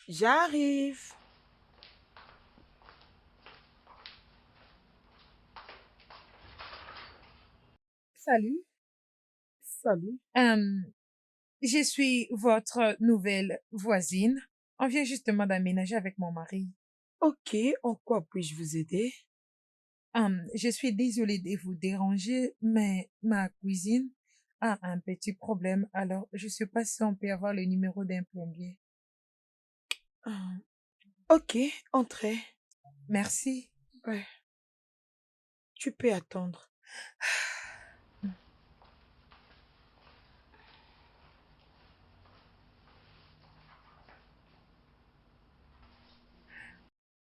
J'arrive. Salut. Salut. Euh, je suis votre nouvelle voisine. On vient justement d'aménager avec mon mari. Ok, en quoi puis-je vous aider? Je suis désolée de vous déranger, mais ma cuisine a un petit problème. Alors, je sais pas si on peut avoir le numéro d'un plombier. Ah, ok, entrez. Merci. Ouais, tu peux attendre.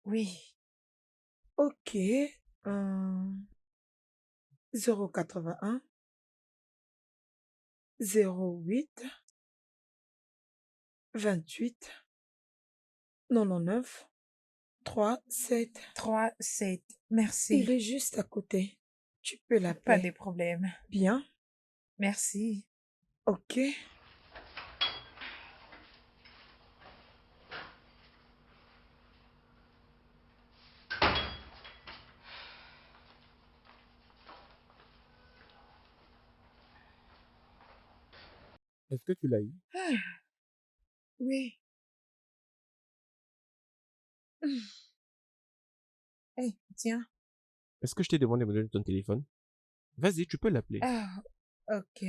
Oui. Ok, euh, 081 08 28 99 37. 3, 7. Il Merci. est juste à côté. Tu peux Pas l'appeler. de problème. Bien, Merci. ok. Est-ce que tu l'as eu? Ah, oui. Hey, tiens. Est-ce que je t'ai demandé de me donner ton téléphone? Vas-y, tu peux l'appeler. Ah, ok.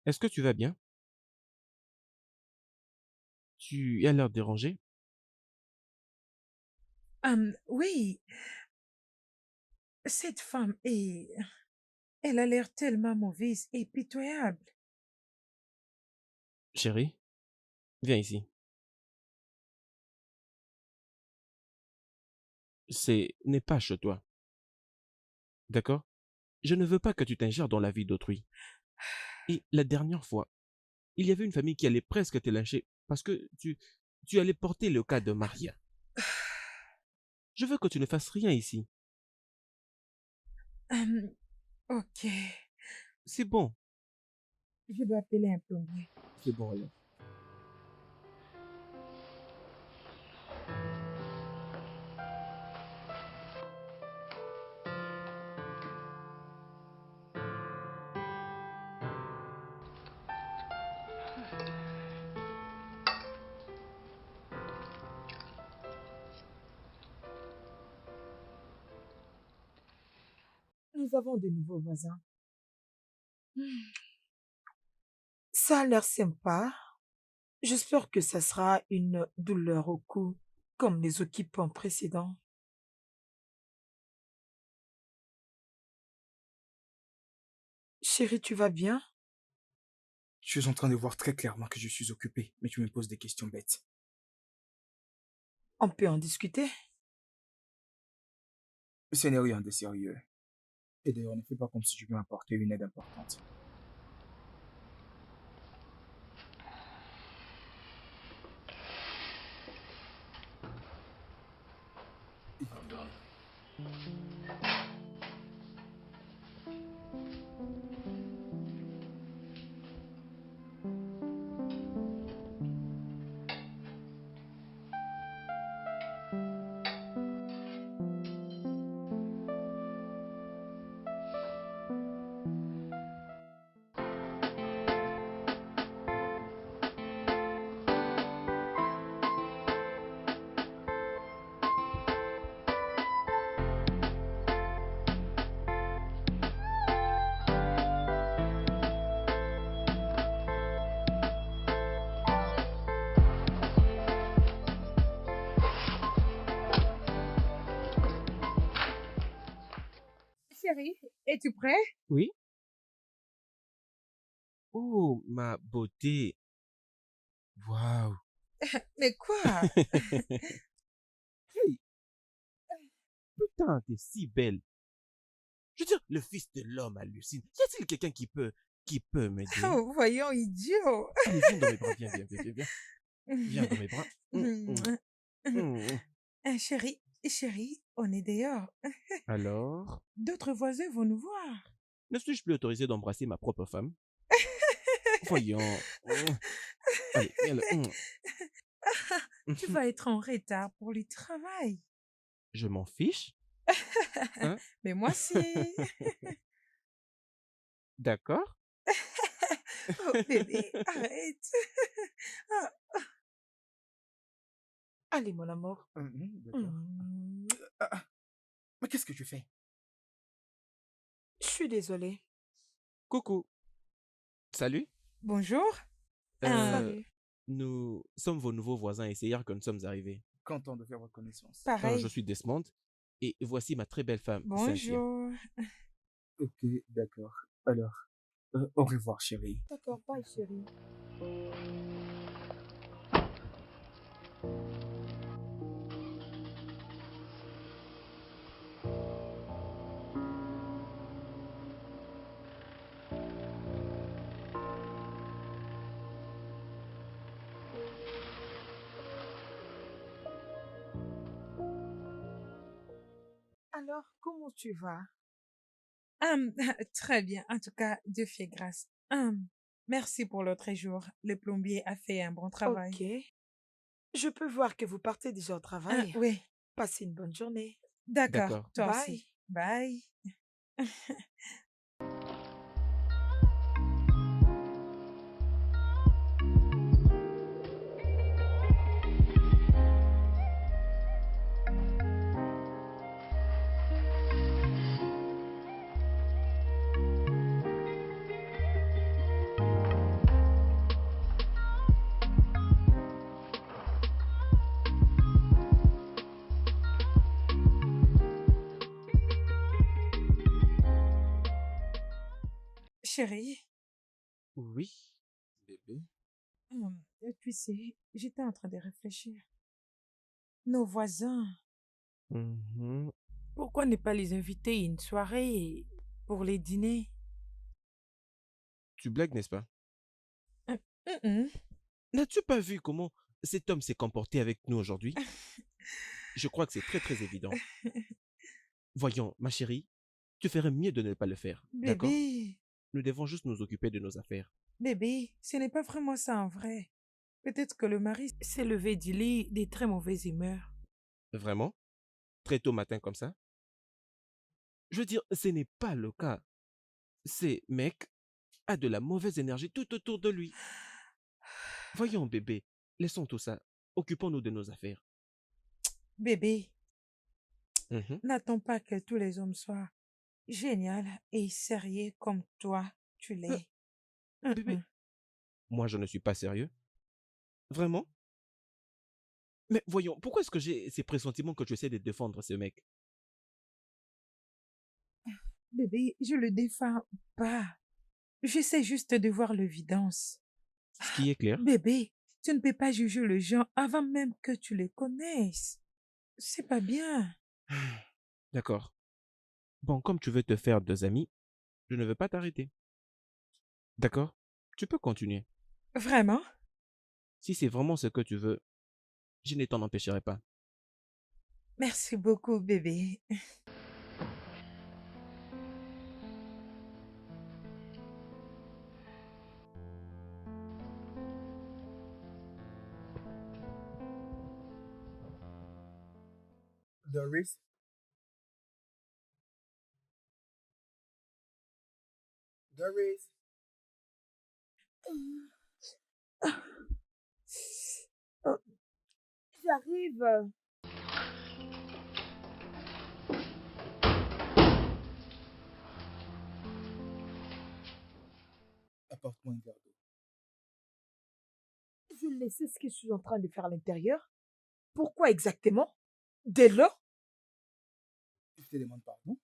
Est-ce que tu vas bien? Tu as l'air dérangé? Oui, cette femme elle a l'air tellement mauvaise et pitoyable. Chérie, viens ici. N'est pas chez toi. D'accord? Je ne veux pas que tu t'ingères dans la vie d'autrui. Et la dernière fois, il y avait une famille qui allait presque te lyncher parce que tu allais porter le cas de Maria. Je veux que tu ne fasses rien ici. Hum, ok, C'est bon. je dois appeler un plombier. C'est bon alors. Nous avons de nouveaux voisins. Hmm, Ça a l'air sympa. J'espère que ça sera une douleur au cou, comme les occupants précédents. Chérie, tu vas bien? Je suis en train de voir très clairement que je suis occupé, mais tu me poses des questions bêtes. On peut en discuter? Ce n'est rien de sérieux. Et d'ailleurs, ne fais pas comme si tu peux m'apporter une aide importante. Évidemment. Chérie, es-tu prêt? Oui? Oh, ma beauté. Waouh. Mais quoi? Hey, putain, t'es si belle. Je veux dire, le fils de l'homme hallucine. Y a-t-il quelqu'un qui peut m'aider? Oh, voyons, idiot. Allez, viens dans mes bras, viens, viens, viens, viens, viens. Viens dans mes bras. Hum. Chérie, chérie, on est dehors. Alors, D'autres voisins vont nous voir. ne suis-je plus autorisé d'embrasser ma propre femme? Voyons. Allez, viens là. Tu vas être en retard pour le travail. Je m'en fiche, hein? Mais moi aussi. D'accord? Oh, bébé, arrête. Ah, Allez, mon amour. D'accord. Hmm, Ah, ah, mais qu'est-ce que tu fais? Je suis désolée. Coucou. Salut. bonjour. Euh, Salut. nous sommes vos nouveaux voisins et c'est hier que nous sommes arrivés. Content de faire votre connaissance. Je Pareil. suis Desmond et voici ma très belle femme, Cynthia. Bonjour. Ok, d'accord. Alors, au revoir, chérie. D'accord, bye, chérie. Alors, comment tu vas? Très bien. En tout cas, Dieu fait grâce. Merci pour l'autre jour. Le plombier a fait un bon travail. Ok. Je peux voir que vous partez déjà au travail. Oui, Passez une bonne journée. d'accord. D'accord. Toi Bye. aussi. Bye. Chérie, Oui, bébé. tu sais, j'étais en train de réfléchir. Nos voisins, Mhm. pourquoi ne pas les inviter à une soirée pour les dîner? Tu blagues, n'est-ce pas? Hum, hum, N'as-tu pas vu comment cet homme s'est comporté avec nous aujourd'hui? Je crois que c'est très très évident. Voyons, ma chérie, tu ferais mieux de ne pas le faire, d'accord? Bébé, Nous devons juste nous occuper de nos affaires. bébé, ce n'est pas vraiment ça en vrai. Peut-être que le mari s'est levé du lit de très mauvaise humeur. Vraiment? Très tôt matin comme ça? Je veux dire, ce n'est pas le cas. Ce mec a de la mauvaise énergie tout autour de lui. Voyons, bébé, laissons tout ça. Occupons-nous de nos affaires. Bébé, Mhm. n'attends pas que tous les hommes soient géniaux et sérieux comme toi, tu Euh, l'es. Bébé, moi je ne suis pas sérieux. Vraiment? Mais voyons, pourquoi est-ce que j'ai ces pressentiments que tu essaies de défendre ce mec? Bébé, je le défends pas. J'essaie juste de voir l'évidence. Ce qui est clair. Bébé, tu ne peux pas juger les gens avant même que tu les connaisses. C'est pas bien. D'accord. Bon, comme tu veux te faire deux amis, je ne veux pas t'arrêter. D'accord? Tu peux continuer. Vraiment? Si c'est vraiment ce que tu veux, je ne t'en empêcherai pas. Merci beaucoup, bébé. Doris? Doris? Oh, j'arrive. Apporte-moi un verre d'eau. Je le sais ce que je suis en train de faire à l'intérieur. Pourquoi exactement? Dès lors, Je te demande pardon.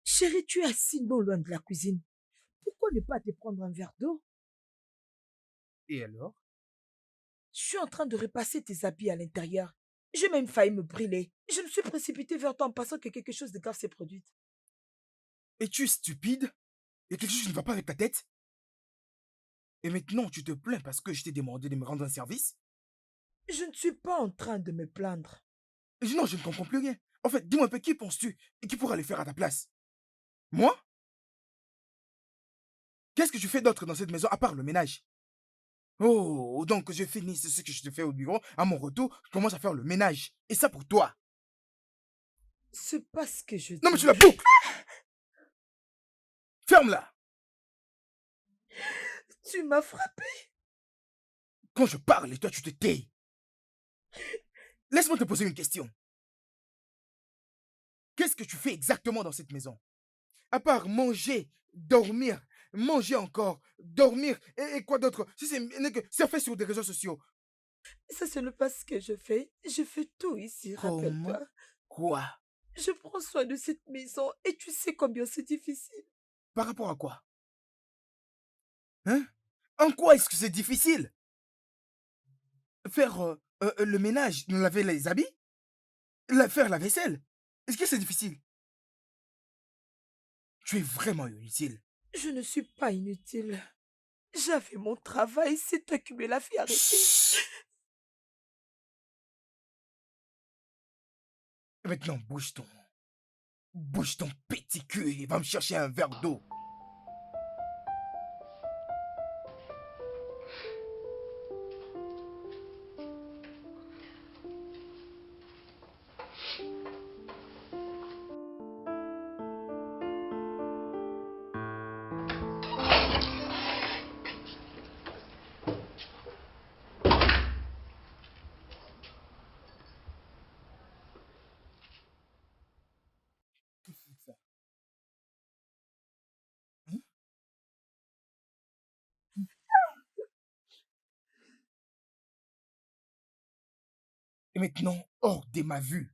chérie, tu es assis non loin de la cuisine. Pourquoi ne pas te prendre un verre d'eau? Et alors? Je suis en train de repasser tes habits à l'intérieur. J'ai même failli me brûler. Je me suis précipitée vers toi en pensant que quelque chose de grave s'est produit. Es-tu stupide? Il y a quelque chose qui ne va pas avec ta tête? Et maintenant, tu te plains parce que je t'ai demandé de me rendre un service? Je ne suis pas en train de me plaindre. Non, je ne comprends plus rien. En fait, dis-moi un peu, qui penses-tu et qui pourra le faire à ta place? Moi? Qu'est-ce que tu fais d'autre dans cette maison à part le ménage? Oh, donc je finis ce que je te fais au bureau. À mon retour, je commence à faire le ménage. Et ça pour toi. C'est pas ce que je Non, mais tu dis. la boucles. Ferme-la. Tu m'as frappé. Quand je parle et toi, tu te tais. Laisse-moi te poser une question. Qu'est-ce que tu fais exactement dans cette maison? À part manger, dormir, manger encore, dormir, et quoi d'autre? Si c'est surfer sur des réseaux sociaux. Ça, ce n'est pas ce que je fais. Je fais tout ici, Comment? rappelle-toi. Quoi? Je prends soin de cette maison et tu sais combien c'est difficile. Par rapport à quoi? Hein? En quoi est-ce que c'est difficile? Faire le ménage, laver les habits, faire la vaisselle. Est-ce que c'est difficile? Tu es vraiment inutile. Je ne suis pas inutile. J'avais mon travail, c'est toi qui me l'as fait arrêter. Chut! Maintenant, bouge ton petit cul et va me chercher un verre d'eau. Qu'est-ce que c'est que ça? Hein? Et maintenant, hors de ma vue.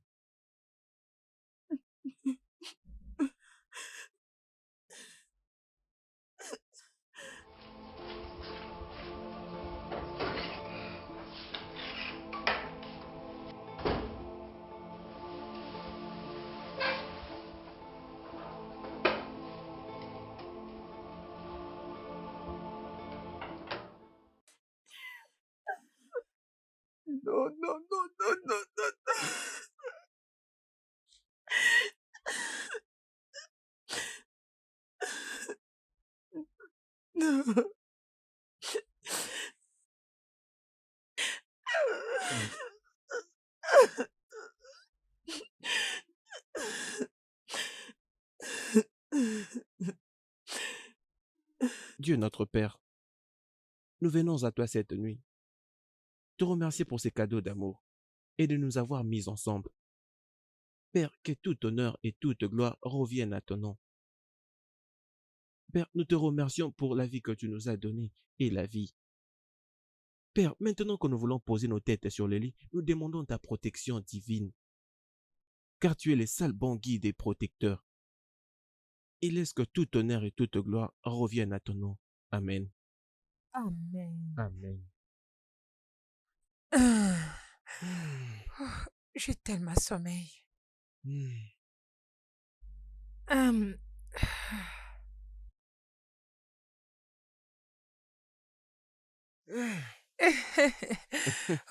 Non, non, non, non, non, non, non. Dieu notre Père, nous venons à toi cette nuit, te remercier pour ces cadeaux d'amour et de nous avoir mis ensemble. Père, que tout honneur et toute gloire reviennent à ton nom. Père, nous te remercions pour la vie que tu nous as donnée et la vie. Père, maintenant que nous voulons poser nos têtes sur le lit, nous demandons ta protection divine, car tu es le seul bon guide et protecteur. Et laisse que tout honneur et toute gloire reviennent à ton nom. Amen. Amen. Amen. Ah, Hmm. oh, j'ai tellement sommeil. Hmm. Hum,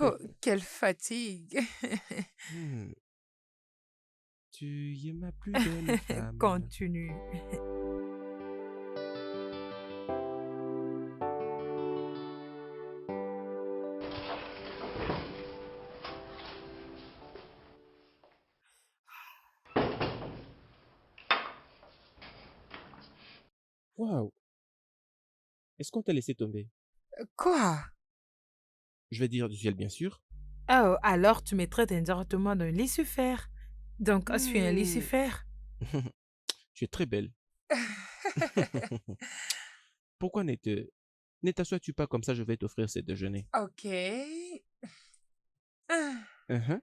Oh, quelle fatigue. Hmm. Tu es ma plus belle femme. Continue. Waouh! Est-ce qu'on t'a laissé tomber? Quoi? Je vais dire du ciel, bien sûr. Oh, alors tu me traites indirectement d'un Lucifer. Donc, je suis un Hmm. Lucifer. Tu es très belle. Pourquoi ne t'assois-tu pas comme ça, je vais t'offrir ce déjeuner. Ok. Ah, Mhm.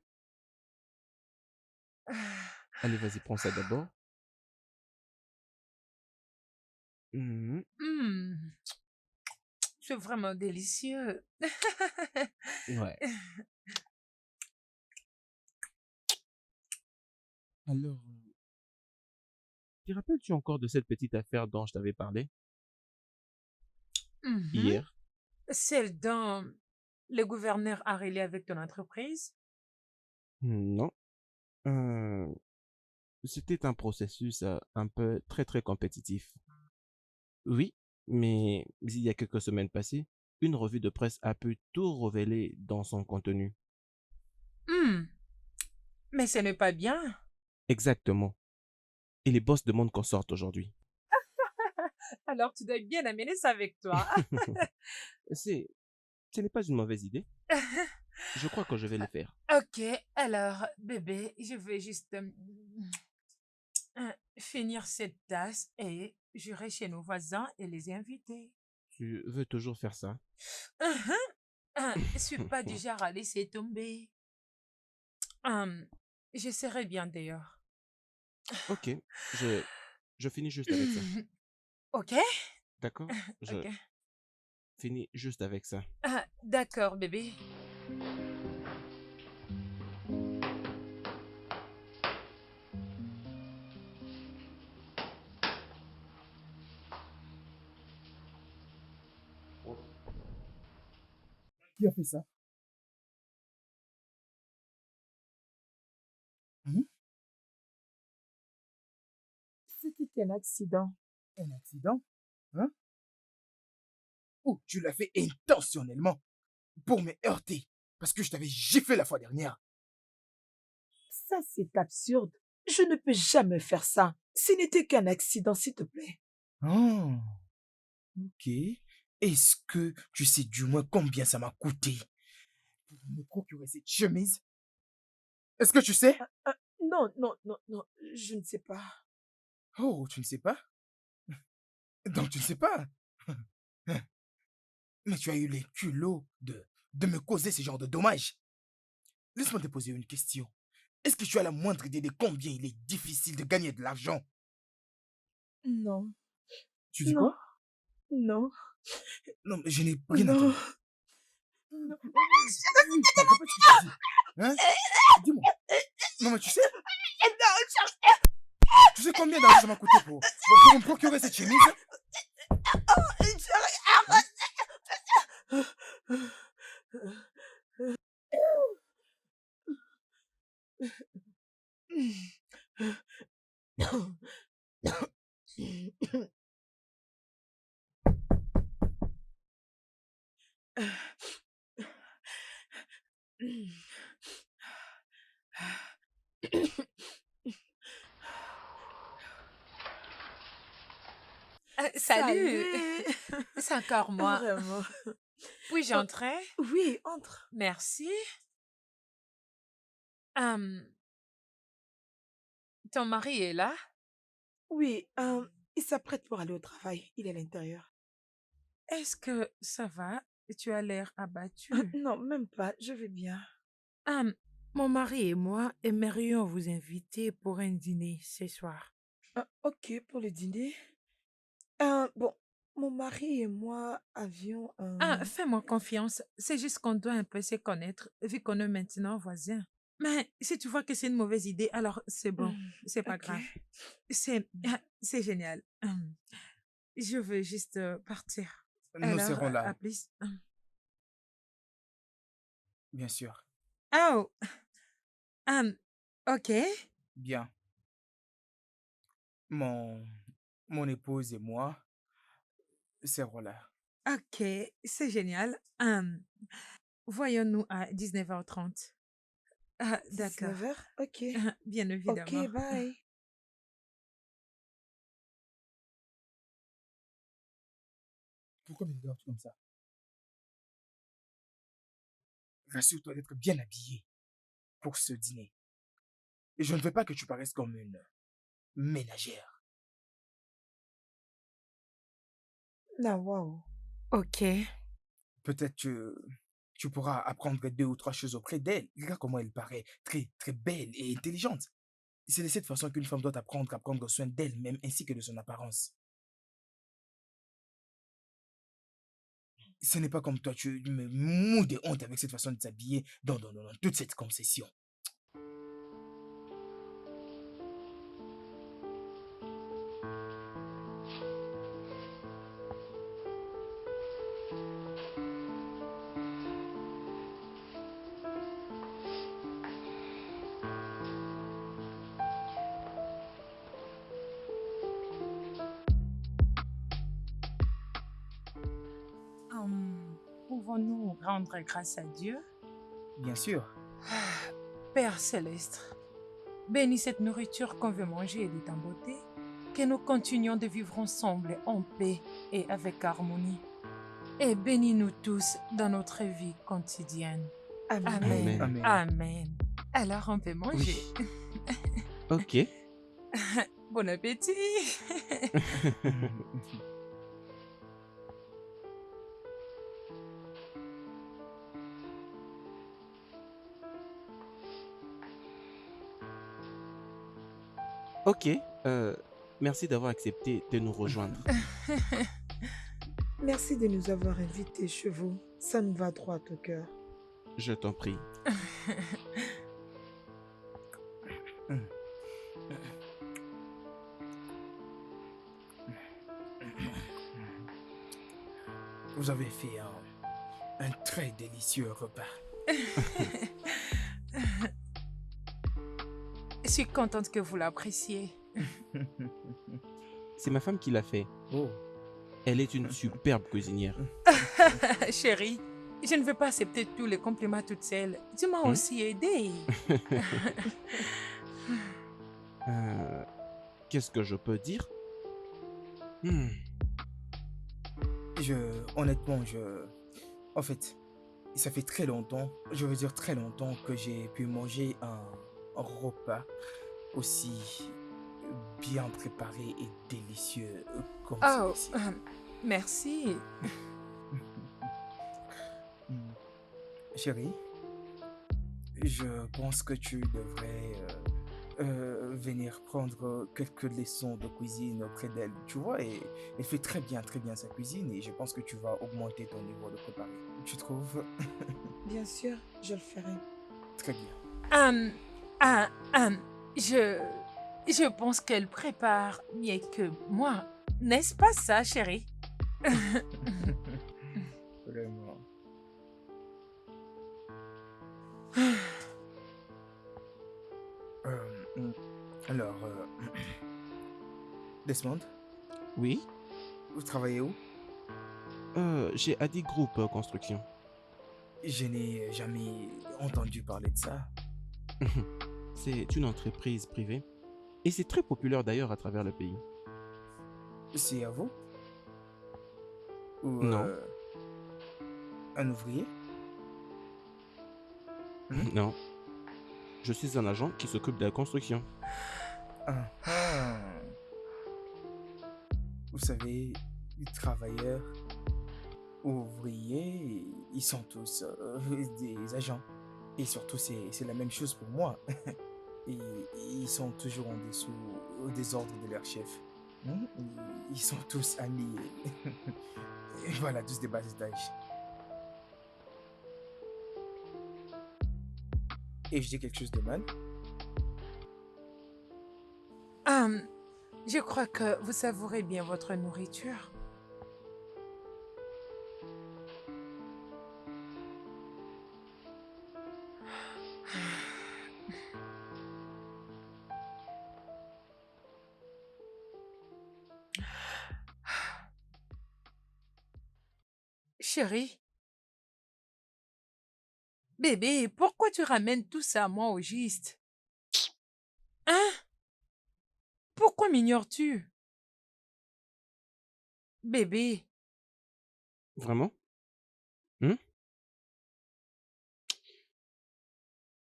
ah, Allez, vas-y, prends ça d'abord. Mhm. hmm, c'est vraiment délicieux. Ouais. Alors, te rappelles-tu encore de cette petite affaire dont je t'avais parlé Mhm. hier? Celle dont le gouverneur a relié avec ton entreprise? Non. Euh, C'était un processus un peu très très compétitif. Oui, mais il y a quelques semaines passées, une revue de presse a pu tout révéler dans son contenu. Hmm, mais ce n'est pas bien. Exactement. Et les boss demandent qu'on sorte aujourd'hui. Alors, tu dois bien amener ça avec toi. C'est, ce n'est pas une mauvaise idée. Je crois que je vais le faire. Ok, alors, bébé, je vais juste finir cette tasse et j'irai chez nos voisins et les inviter. Tu veux toujours faire ça? Je suis pas du genre à laisser tomber. Hum, je serai bien d'ailleurs. Ok, je, je finis juste avec ça. Ok, D'accord? Je ok. finis juste avec ça. D'accord, bébé. Qui a fait ça? Hmm? C'était un accident. Un accident? Hein? Ou tu l'as fait intentionnellement pour me heurter parce que je t'avais giflé la fois dernière. Ça, c'est absurde. Je ne peux jamais faire ça. Ce n'était qu'un accident, s'il te plaît. Oh, ok. Est-ce que tu sais du moins combien ça m'a coûté pour me procurer cette chemise? Est-ce que tu sais? Non, non, non, non, je ne sais pas. Oh, tu ne sais pas? Donc tu ne sais pas? Mais tu as eu les culots de me causer ce genre de dommages. Laisse-moi te poser une question. Est-ce que tu as la moindre idée de combien il est difficile de gagner de l'argent? Non, Tu dis non, quoi? non, Non, mais je n'ai rien non, entendu. non. Répète ce que tu dis. Hein? Dis-moi. Non, mais tu sais combien d'argent ça m'a coûté pour me procurer cette chemise? Hein? Salut, Salut. c'est encore moi. Vraiment. Puis-je Oh, entrer? oui, entre. Merci. Hum, ton mari est là? Oui, il s'apprête pour aller au travail. Il est à l'intérieur. Est-ce que ça va? Tu as l'air abattu. Non, même pas. Je vais bien. Hum, mon mari et moi aimerions vous inviter pour un dîner ce soir. Ok, pour le dîner. Bon, mon mari et moi avions un... Fais-moi confiance. C'est juste qu'on doit un peu se connaître, vu qu'on est maintenant voisins. Mais si tu vois que c'est une mauvaise idée, alors c'est bon. C'est pas Ok. grave. C'est génial. Je veux juste partir. Nous Alors, serons à là, plus. bien sûr. Oh, hum, ok. Bien. Mon, mon épouse et moi serons là. Ok, c'est génial. Voyons-nous à 19h30. D'accord. 19h. Ok. Bien Ok, évidemment. bye. Pourquoi me regardes comme ça? Rassure-toi d'être bien habillé pour ce dîner. Et je ne veux pas que tu paraisses comme une ménagère. Ah, waouh. Ok. Peut-être que tu pourras apprendre deux ou trois choses auprès d'elle. Regarde comment elle paraît très, très belle et intelligente. C'est de cette façon qu'une femme doit apprendre à prendre soin d'elle-même ainsi que de son apparence. Ce n'est pas comme toi, tu me mous de honte avec cette façon de s'habiller dans toute cette concession. Hum, pouvons-nous rendre grâce à Dieu? Bien sûr. Père céleste, bénis cette nourriture qu'on veut manger et de ta beauté, que nous continuions de vivre ensemble en paix et avec harmonie. Et bénis-nous tous dans notre vie quotidienne. Amen. Amen. Amen. Amen. Alors on peut manger. Oui. Ok. Bon appétit. Ok. Merci d'avoir accepté de nous rejoindre. Merci de nous avoir invités chez vous. Ça nous va droit au cœur. Je t'en prie. Vous avez fait un très délicieux repas. Je suis contente que vous l'appréciez. C'est ma femme qui l'a fait. Oh. Elle est une superbe cuisinière. Chérie, je ne veux pas accepter tous les compliments toute seule. Tu m'as Hmm? aussi aidé. Qu'est-ce que je peux dire? Honnêtement, en fait, ça fait très longtemps, je veux dire très longtemps que j'ai pu manger un repas aussi bien préparé et délicieux comme Oh, celui-ci. merci. Hmm. Chérie, je pense que tu devrais venir prendre quelques leçons de cuisine auprès d'elle. Tu vois, et elle fait très bien sa cuisine et je pense que tu vas augmenter ton niveau de préparer. Tu trouves? Bien sûr, je le ferai. Très bien. Hum, ah, je pense qu'elle prépare mieux que moi. N'est-ce pas ça, chérie? Vraiment. Euh, alors, Desmond, Oui? vous travaillez où? Chez Adi Group Construction. Je n'ai jamais entendu parler de ça. C'est une entreprise privée. Et c'est très populaire d'ailleurs à travers le pays. C'est à vous? Ou Non. un ouvrier? Non. Je suis un agent qui s'occupe de la construction. Ah, ah. Vous savez, les travailleurs, ouvriers, ils sont tous des agents. Et surtout, c'est la même chose pour moi. Et ils sont toujours en dessous des ordres de leur chef. Ils sont tous amis. Et voilà, tous des bas étages. Et je dis quelque chose de mal? Je crois que vous savourez bien votre nourriture. Chérie, bébé, pourquoi tu ramènes tout ça à moi au juste? Hein? Pourquoi m'ignores-tu? Bébé, Vraiment? Hmm?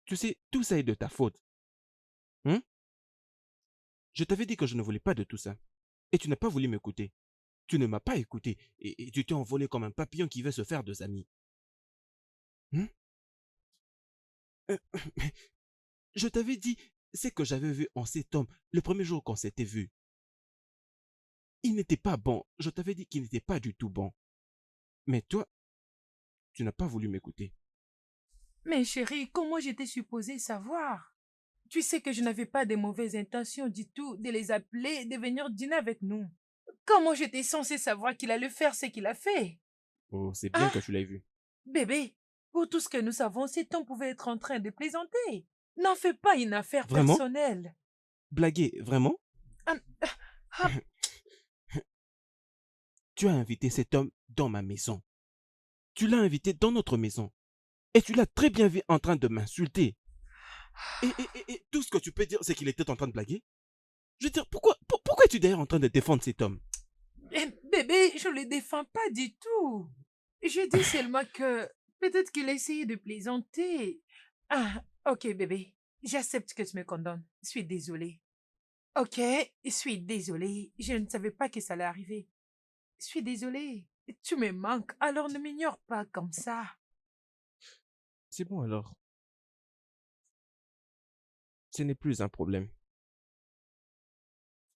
Tu sais, tout ça est de ta faute. Hmm? Je t'avais dit que je ne voulais pas de tout ça. Et tu n'as pas voulu m'écouter. Tu ne m'as pas écouté. Et tu t'es envolé comme un papillon qui veut se faire deux amis. Hmm? Euh, Je t'avais dit, c'est que j'avais vu en cet homme le premier jour qu'on s'était vu. Il n'était pas bon. Je t'avais dit qu'il n'était pas du tout bon. Mais toi, tu n'as pas voulu m'écouter. mais chérie, comment j'étais supposée savoir? Tu sais que je n'avais pas de mauvaises intentions du tout de les appeler, de venir dîner avec nous. Comment j'étais censée savoir qu'il allait faire ce qu'il a fait? Oh, c'est bien Ah, que tu l'aies vu. bébé, pour tout ce que nous savons, cet homme pouvait être en train de plaisanter. N'en fais pas une affaire Vraiment? personnelle. Blaguer, vraiment? Ah, ah, Tu as invité cet homme dans ma maison. Tu l'as invité dans notre maison. Et tu l'as très bien vu en train de m'insulter. Et tout ce que tu peux dire, c'est qu'il était en train de blaguer. Je veux dire, pourquoi es-tu d'ailleurs en train de défendre cet homme? Bébé, je le défends pas du tout. Je dis seulement que peut-être qu'il a essayé de plaisanter. Ah, ok, bébé. J'accepte que tu me condamnes. Je suis désolée. Ok, je suis désolée. Je ne savais pas que ça allait arriver. Je suis désolée. Tu me manques, alors ne m'ignore pas comme ça. C'est bon alors. Ce n'est plus un problème.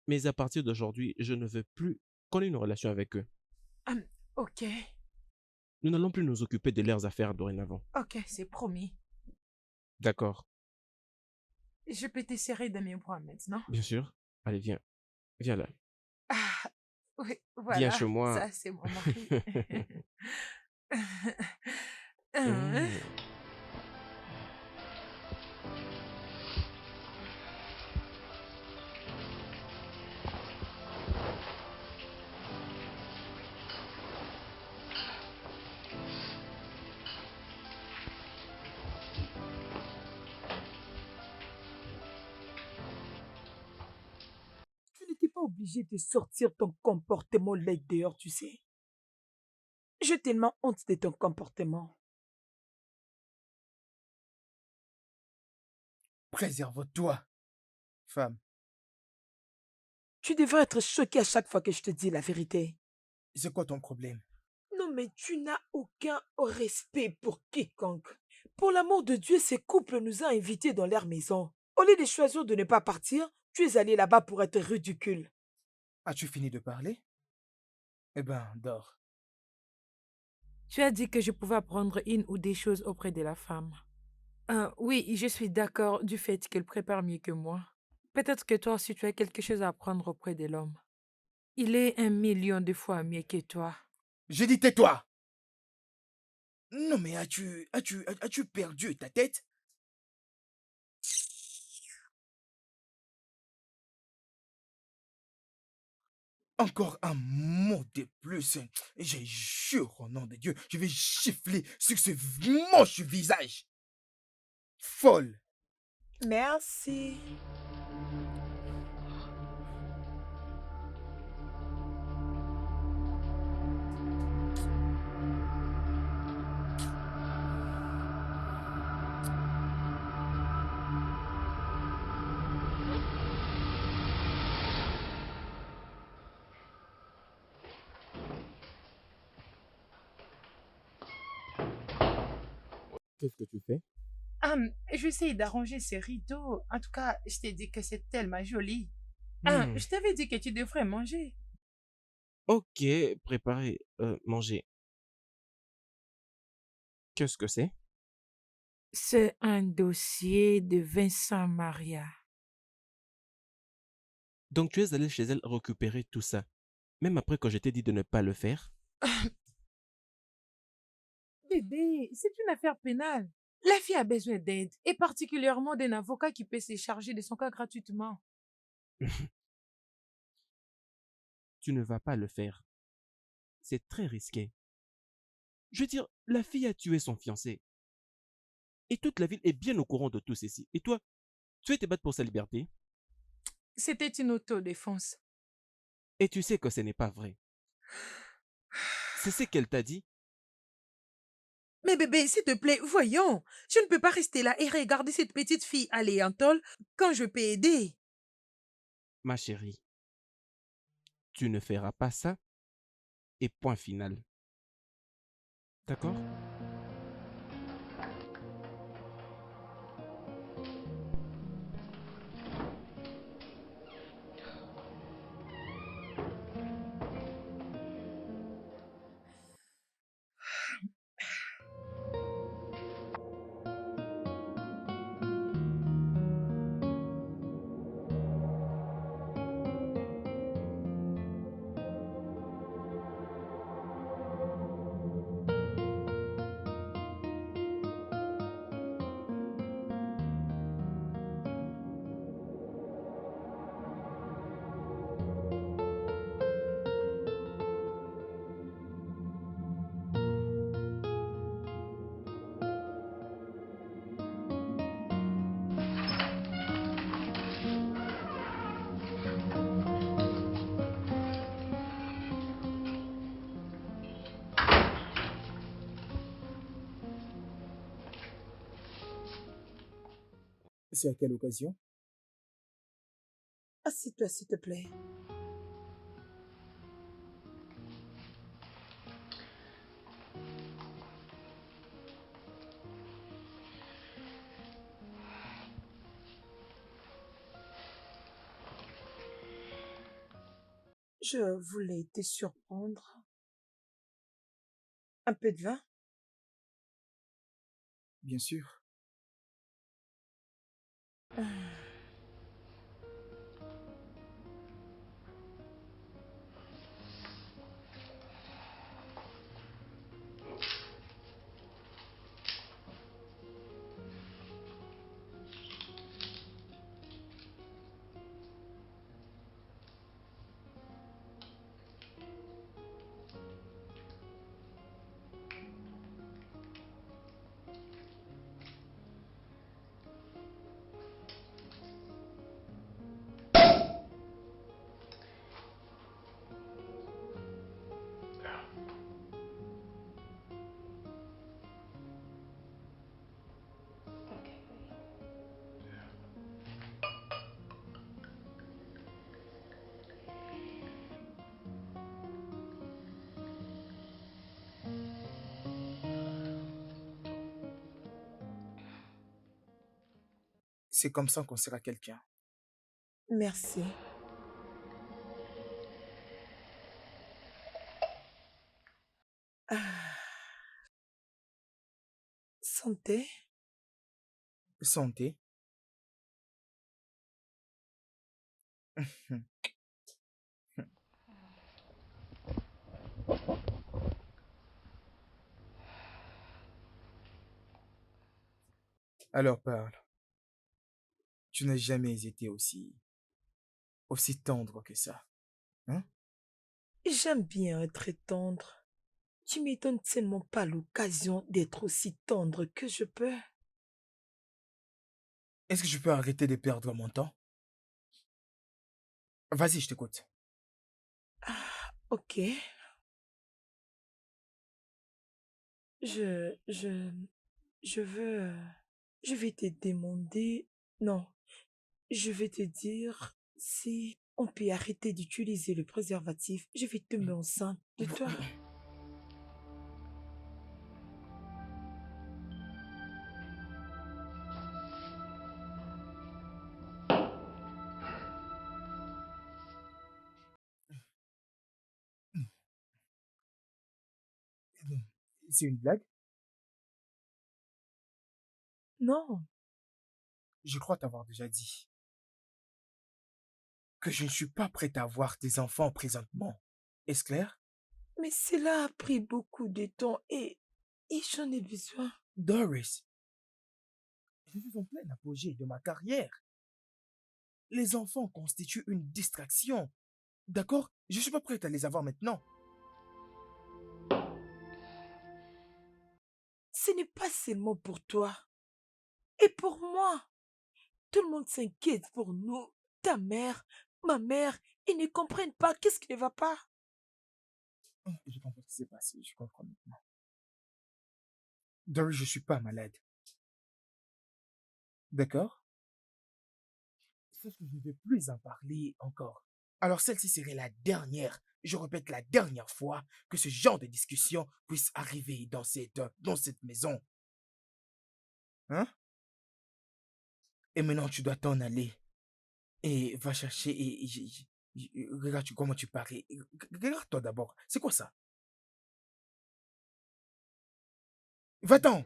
Mais à partir d'aujourd'hui, je ne veux plus qu'on ait une relation avec eux. Hum, ok, Nous n'allons plus nous occuper de leurs affaires dorénavant. ok, c'est promis. D'accord, Je peux te serrer dans mes bras maintenant. bien sûr. Allez, viens. Viens là. Ah, oui, Viens voilà, chez moi. ça c'est mon mari. Hein? Hmm. Tu n'étais pas obligé de sortir ton comportement laid dehors, tu sais. J'ai tellement honte de ton comportement. Préserve-toi, femme. Tu devrais être choqué à chaque fois que je te dis la vérité. C'est quoi ton problème? Non, mais tu n'as aucun respect pour quiconque. Pour l'amour de Dieu, ces couples nous ont invités dans leur maison. Au lieu de choisir de ne pas partir, tu es allé là-bas pour être ridicule. As-tu fini de parler? Eh ben, dors. Tu as dit que je pouvais apprendre une ou des choses auprès de la femme. Oui, je suis d'accord du fait qu'elle prépare mieux que moi. Peut-être que toi aussi tu as quelque chose à apprendre auprès de l'homme. Il est 1 million de fois mieux que toi. J'ai dit tais-toi! Non, mais as-tu perdu ta tête? Encore un mot de plus, et je jure au nom de Dieu, je vais gifler sur ce moche visage. Folle! Merci. Qu'est-ce que tu fais? J'essaie d'arranger ces rideaux. En tout cas, je t'ai dit que c'est tellement joli. Hmm. Je t'avais dit que tu devrais manger. Ok, préparez, manger. Qu'est-ce que c'est? C'est un dossier de Vincent Maria. Donc tu es allé chez elle récupérer tout ça, même après que je t'ai dit de ne pas le faire? Bébé, c'est une affaire pénale. La fille a besoin d'aide, et particulièrement d'un avocat qui peut se charger de son cas gratuitement. Tu ne vas pas le faire. C'est très risqué. Je veux dire, la fille a tué son fiancé. Et toute la ville est bien au courant de tout ceci. Et toi, tu veux te battre pour sa liberté? C'était une autodéfense. Et tu sais que ce n'est pas vrai. C'est ce qu'elle t'a dit. Mais bébé, s'il te plaît, voyons. Je ne peux pas rester là et regarder cette petite fille aller en tôle quand je peux aider. Ma chérie, tu ne feras pas ça. Et point final. D'accord? C'est à quelle occasion? Assieds-toi, s'il te plaît. Je voulais te surprendre. Un peu de vin? Bien sûr. C'est comme ça qu'on sera quelqu'un. Merci. Ah, santé. Santé. Alors parle. Tu n'as jamais été aussi tendre que ça. Hein? J'aime bien être tendre. Tu me donnes seulement pas l'occasion d'être aussi tendre que je peux. Est-ce que je peux arrêter de perdre mon temps? Vas-y, je t'écoute. Ah, ok. Je, je, je veux, je vais te demander, non, je vais te dire si on peut arrêter d'utiliser le préservatif. Je vais tomber enceinte de toi. C'est une blague? Non, Je crois t'avoir déjà dit que je ne suis pas prêt à avoir des enfants présentement. Est-ce clair? mais cela a pris beaucoup de temps et j'en ai besoin. Doris, je suis en plein apogée de ma carrière. Les enfants constituent une distraction. D'accord? Je suis pas prêt à les avoir maintenant. Ce n'est pas seulement pour toi et pour moi. Tout le monde s'inquiète pour nous. Ta mère, ma mère, ils ne comprennent pas qu'est-ce qui ne va pas. Je comprends ce qui s'est passé, je comprends maintenant. Doris, je suis pas malade. D'accord? Sauf que je ne vais plus en parler encore. Alors celle-ci serait la dernière, je répète la dernière fois, que ce genre de discussion puisse arriver dans cette maison. Hein? Et maintenant, tu dois t'en aller. Et va chercher regarde comment tu parais. Regarde-toi d'abord. C'est quoi ça? Va-t'en!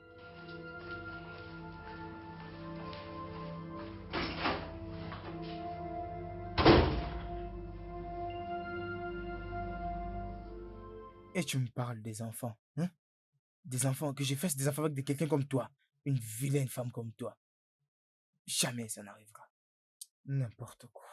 Et tu me parles des enfants, hein? Des enfants, que j'ai fait des enfants avec quelqu'un comme toi. Une vilaine femme comme toi. Jamais ça n'arrivera. N'importe quoi.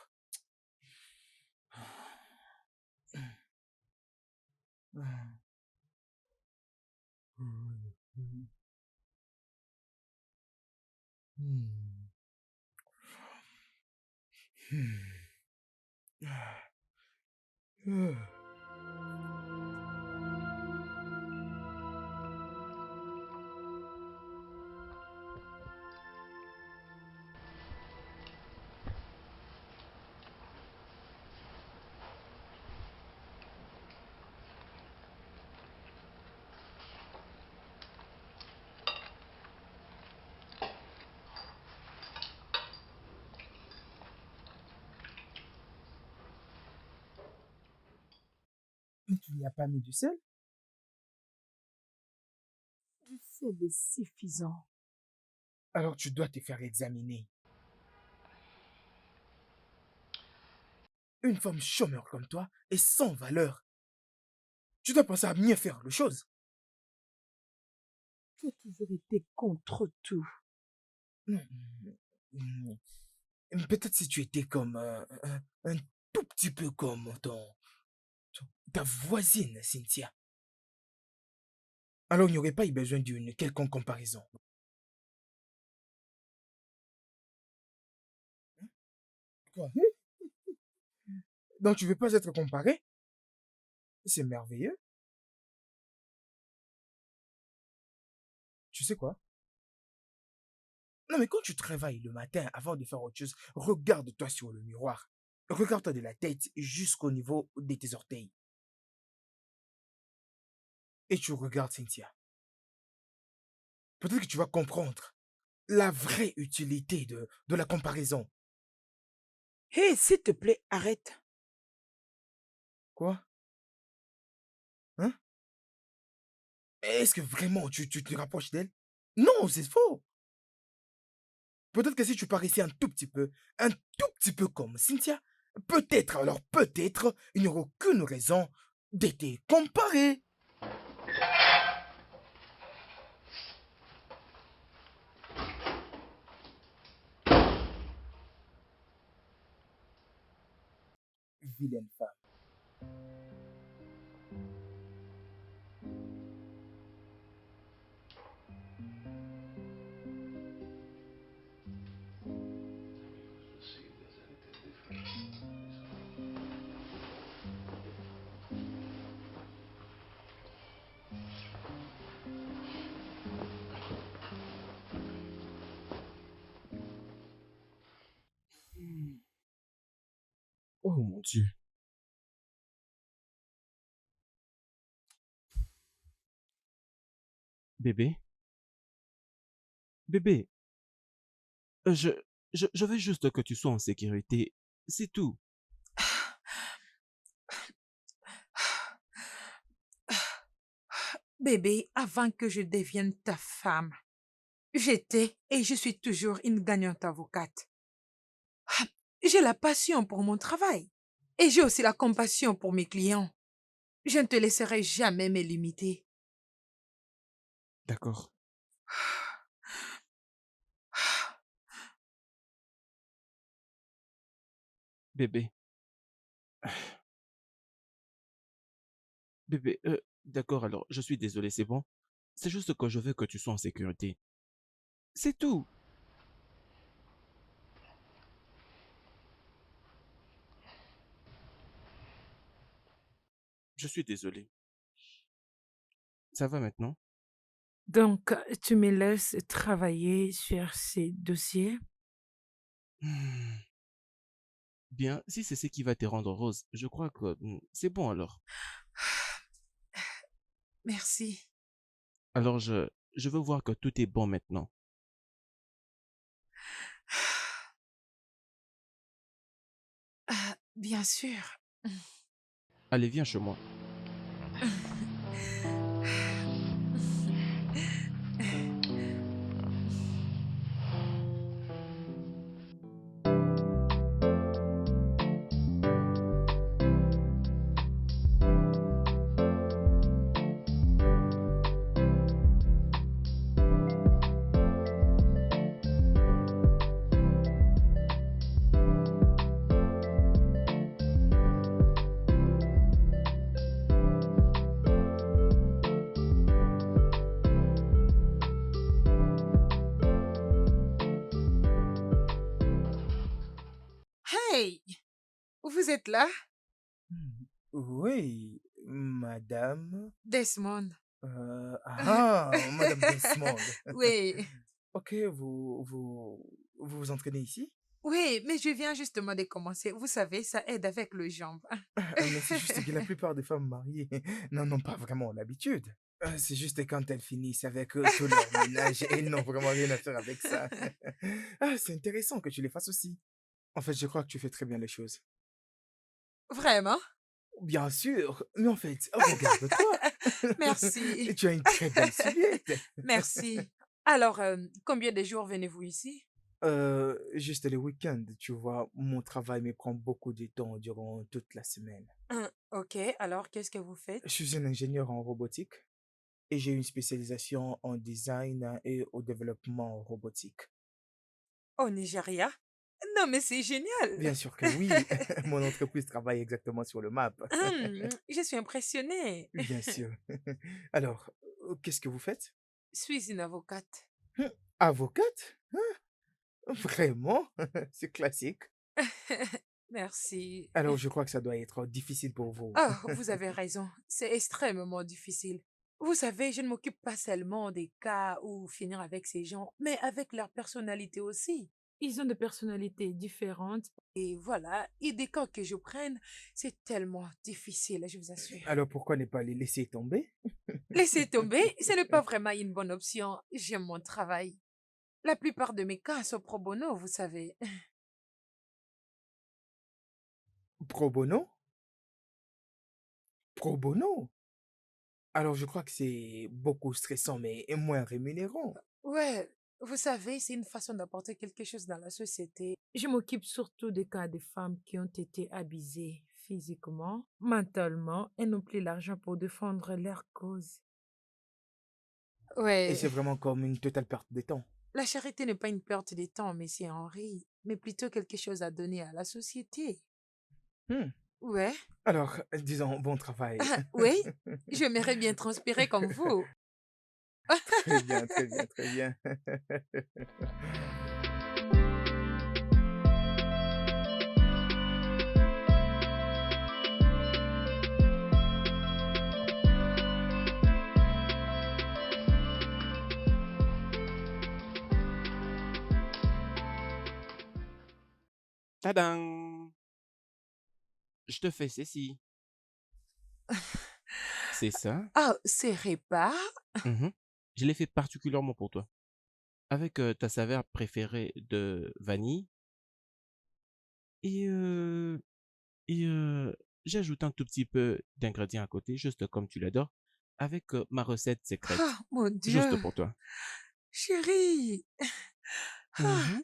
Il n'y a pas mis du sel? Du sel est suffisant. Alors tu dois te faire examiner. Une femme chômeur comme toi est sans valeur. Tu dois penser à mieux faire les choses. Tu as toujours été contre tout. Hmm, hmm. Peut-être si tu étais comme un tout petit peu comme ta voisine, Cynthia. Alors il n'y aurait pas eu besoin d'une quelconque comparaison. Quoi? Donc tu veux pas être comparé? C'est merveilleux. Tu sais quoi? Non, mais quand tu travailles le matin avant de faire autre chose, regarde-toi sur le miroir. Regarde-toi de la tête jusqu'au niveau de tes orteils. Et tu regardes Cynthia. Peut-être que tu vas comprendre la vraie utilité de la comparaison. Hé, s'il te plaît, arrête. Quoi? Hein? Est-ce que vraiment tu te rapproches d'elle? Non, c'est faux. Peut-être que si tu paraissais un tout petit peu comme Cynthia, peut-être, alors peut-être, il n'y aura aucune raison de te comparer. Vilaine femme. Oh mon Dieu. Bébé, bébé, euh, je, je veux juste que tu sois en sécurité. C'est tout. Bébé, avant que je devienne ta femme, j'étais et je suis toujours une gagnante avocate. J'ai la passion pour mon travail et j'ai aussi la compassion pour mes clients. Je ne te laisserai jamais me limiter. D'accord. Bébé, bébé, d'accord, alors, je suis désolé, c'est bon? C'est juste que je veux que tu sois en sécurité. C'est tout. Je suis désolé. Ça va maintenant? Donc, tu me laisses travailler sur ces dossiers? Hmm. Bien, si c'est ce qui va te rendre heureuse, je crois que c'est bon alors. Merci. Alors, je veux voir que tout est bon maintenant. Bien sûr. Allez, viens chez moi. Hey, vous êtes là, Hmm. Oui, madame. Desmond? Madame Desmond. Oui, Ok, vous vous entraînez ici? oui, mais je viens justement de commencer. Vous savez, ça aide avec le jambe. Mais c'est juste que la plupart des femmes mariées n'en ont pas vraiment l'habitude. C'est juste quand elles finissent avec tout leur ménage, elles n'ont vraiment rien à faire avec ça. C'est intéressant que tu les fasses aussi. En fait, je crois que tu fais très bien les choses. Vraiment? Bien sûr, mais en fait, regarde-toi. Merci, Tu as une très belle silhouette. merci. Alors, combien de jours venez-vous ici? Juste les week-ends, tu vois, mon travail me prend beaucoup de temps durant toute la semaine. Ok, alors qu'est-ce que vous Je faites? suis un ingénieur en robotique et j'ai une spécialisation en design et au développement robotique. Au Nigeria? Non, mais c'est génial! Bien sûr que oui, mon entreprise travaille exactement sur le map. Je suis impressionnée. Bien sûr. Alors, qu'est-ce que vous faites? Je suis une avocate. Hum, Avocate? Vraiment? C'est classique. Merci. Alors, je crois que ça doit être difficile pour vous. Oh, vous avez raison, c'est extrêmement difficile. Vous savez, je ne m'occupe pas seulement des cas où finir avec ces gens, mais avec leur personnalité aussi. Ils ont des personnalités différentes. Et voilà, et des cas que je prenne, c'est tellement difficile, je vous assure. Alors, pourquoi ne pas les laisser tomber? Laissez tomber, ce n'est pas vraiment une bonne option. J'aime mon travail. La plupart de mes cas sont pro bono, vous savez. Pro bono? Pro bono? Alors, je crois que c'est beaucoup stressant, mais moins rémunérant. Ouais, vous savez, c'est une façon d'apporter quelque chose dans la société. Je m'occupe surtout des cas de femmes qui ont été abusées physiquement, mentalement et n'ont plus l'argent pour défendre leur cause. Et Ouais, c'est vraiment comme une totale perte de temps. la charité n'est pas une perte de temps, monsieur Henry, mais plutôt quelque chose à donner à la société. Hmm. Ouais, Alors, disons, bon travail. oui, j'aimerais bien transpirer comme vous. Très bien, très bien, très bien. Tadam! Je te fais ceci. C'est ça. Ah, c'est repas? Mhm. Je l'ai fait particulièrement pour toi. Avec ta saveur préférée de vanille. Et, euh, et j'ai ajouté un tout petit peu d'ingrédients à côté, juste comme tu l'adores, avec ma recette Ah, secrète. mon Juste Dieu, pour toi. chérie. Mhm.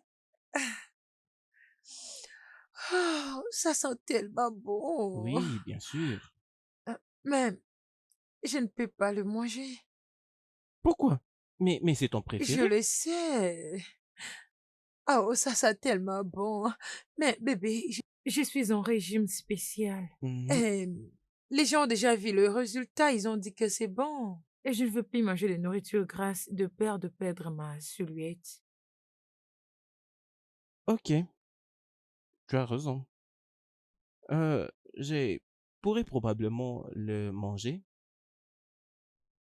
Ah, ça sent tellement bon. Oui, bien sûr. Mais je ne peux pas le manger. Pourquoi? Mais c'est ton Je préféré? le sais. Oh, ça sent tellement bon. Mais bébé, je suis en régime spécial. Mhm. Et les gens ont déjà vu le résultat, ils ont dit que c'est bon. Et je ne veux plus manger de nourriture grasse de peur de perdre ma silhouette. Ok, tu as raison. Euh, j'ai pourrais probablement le manger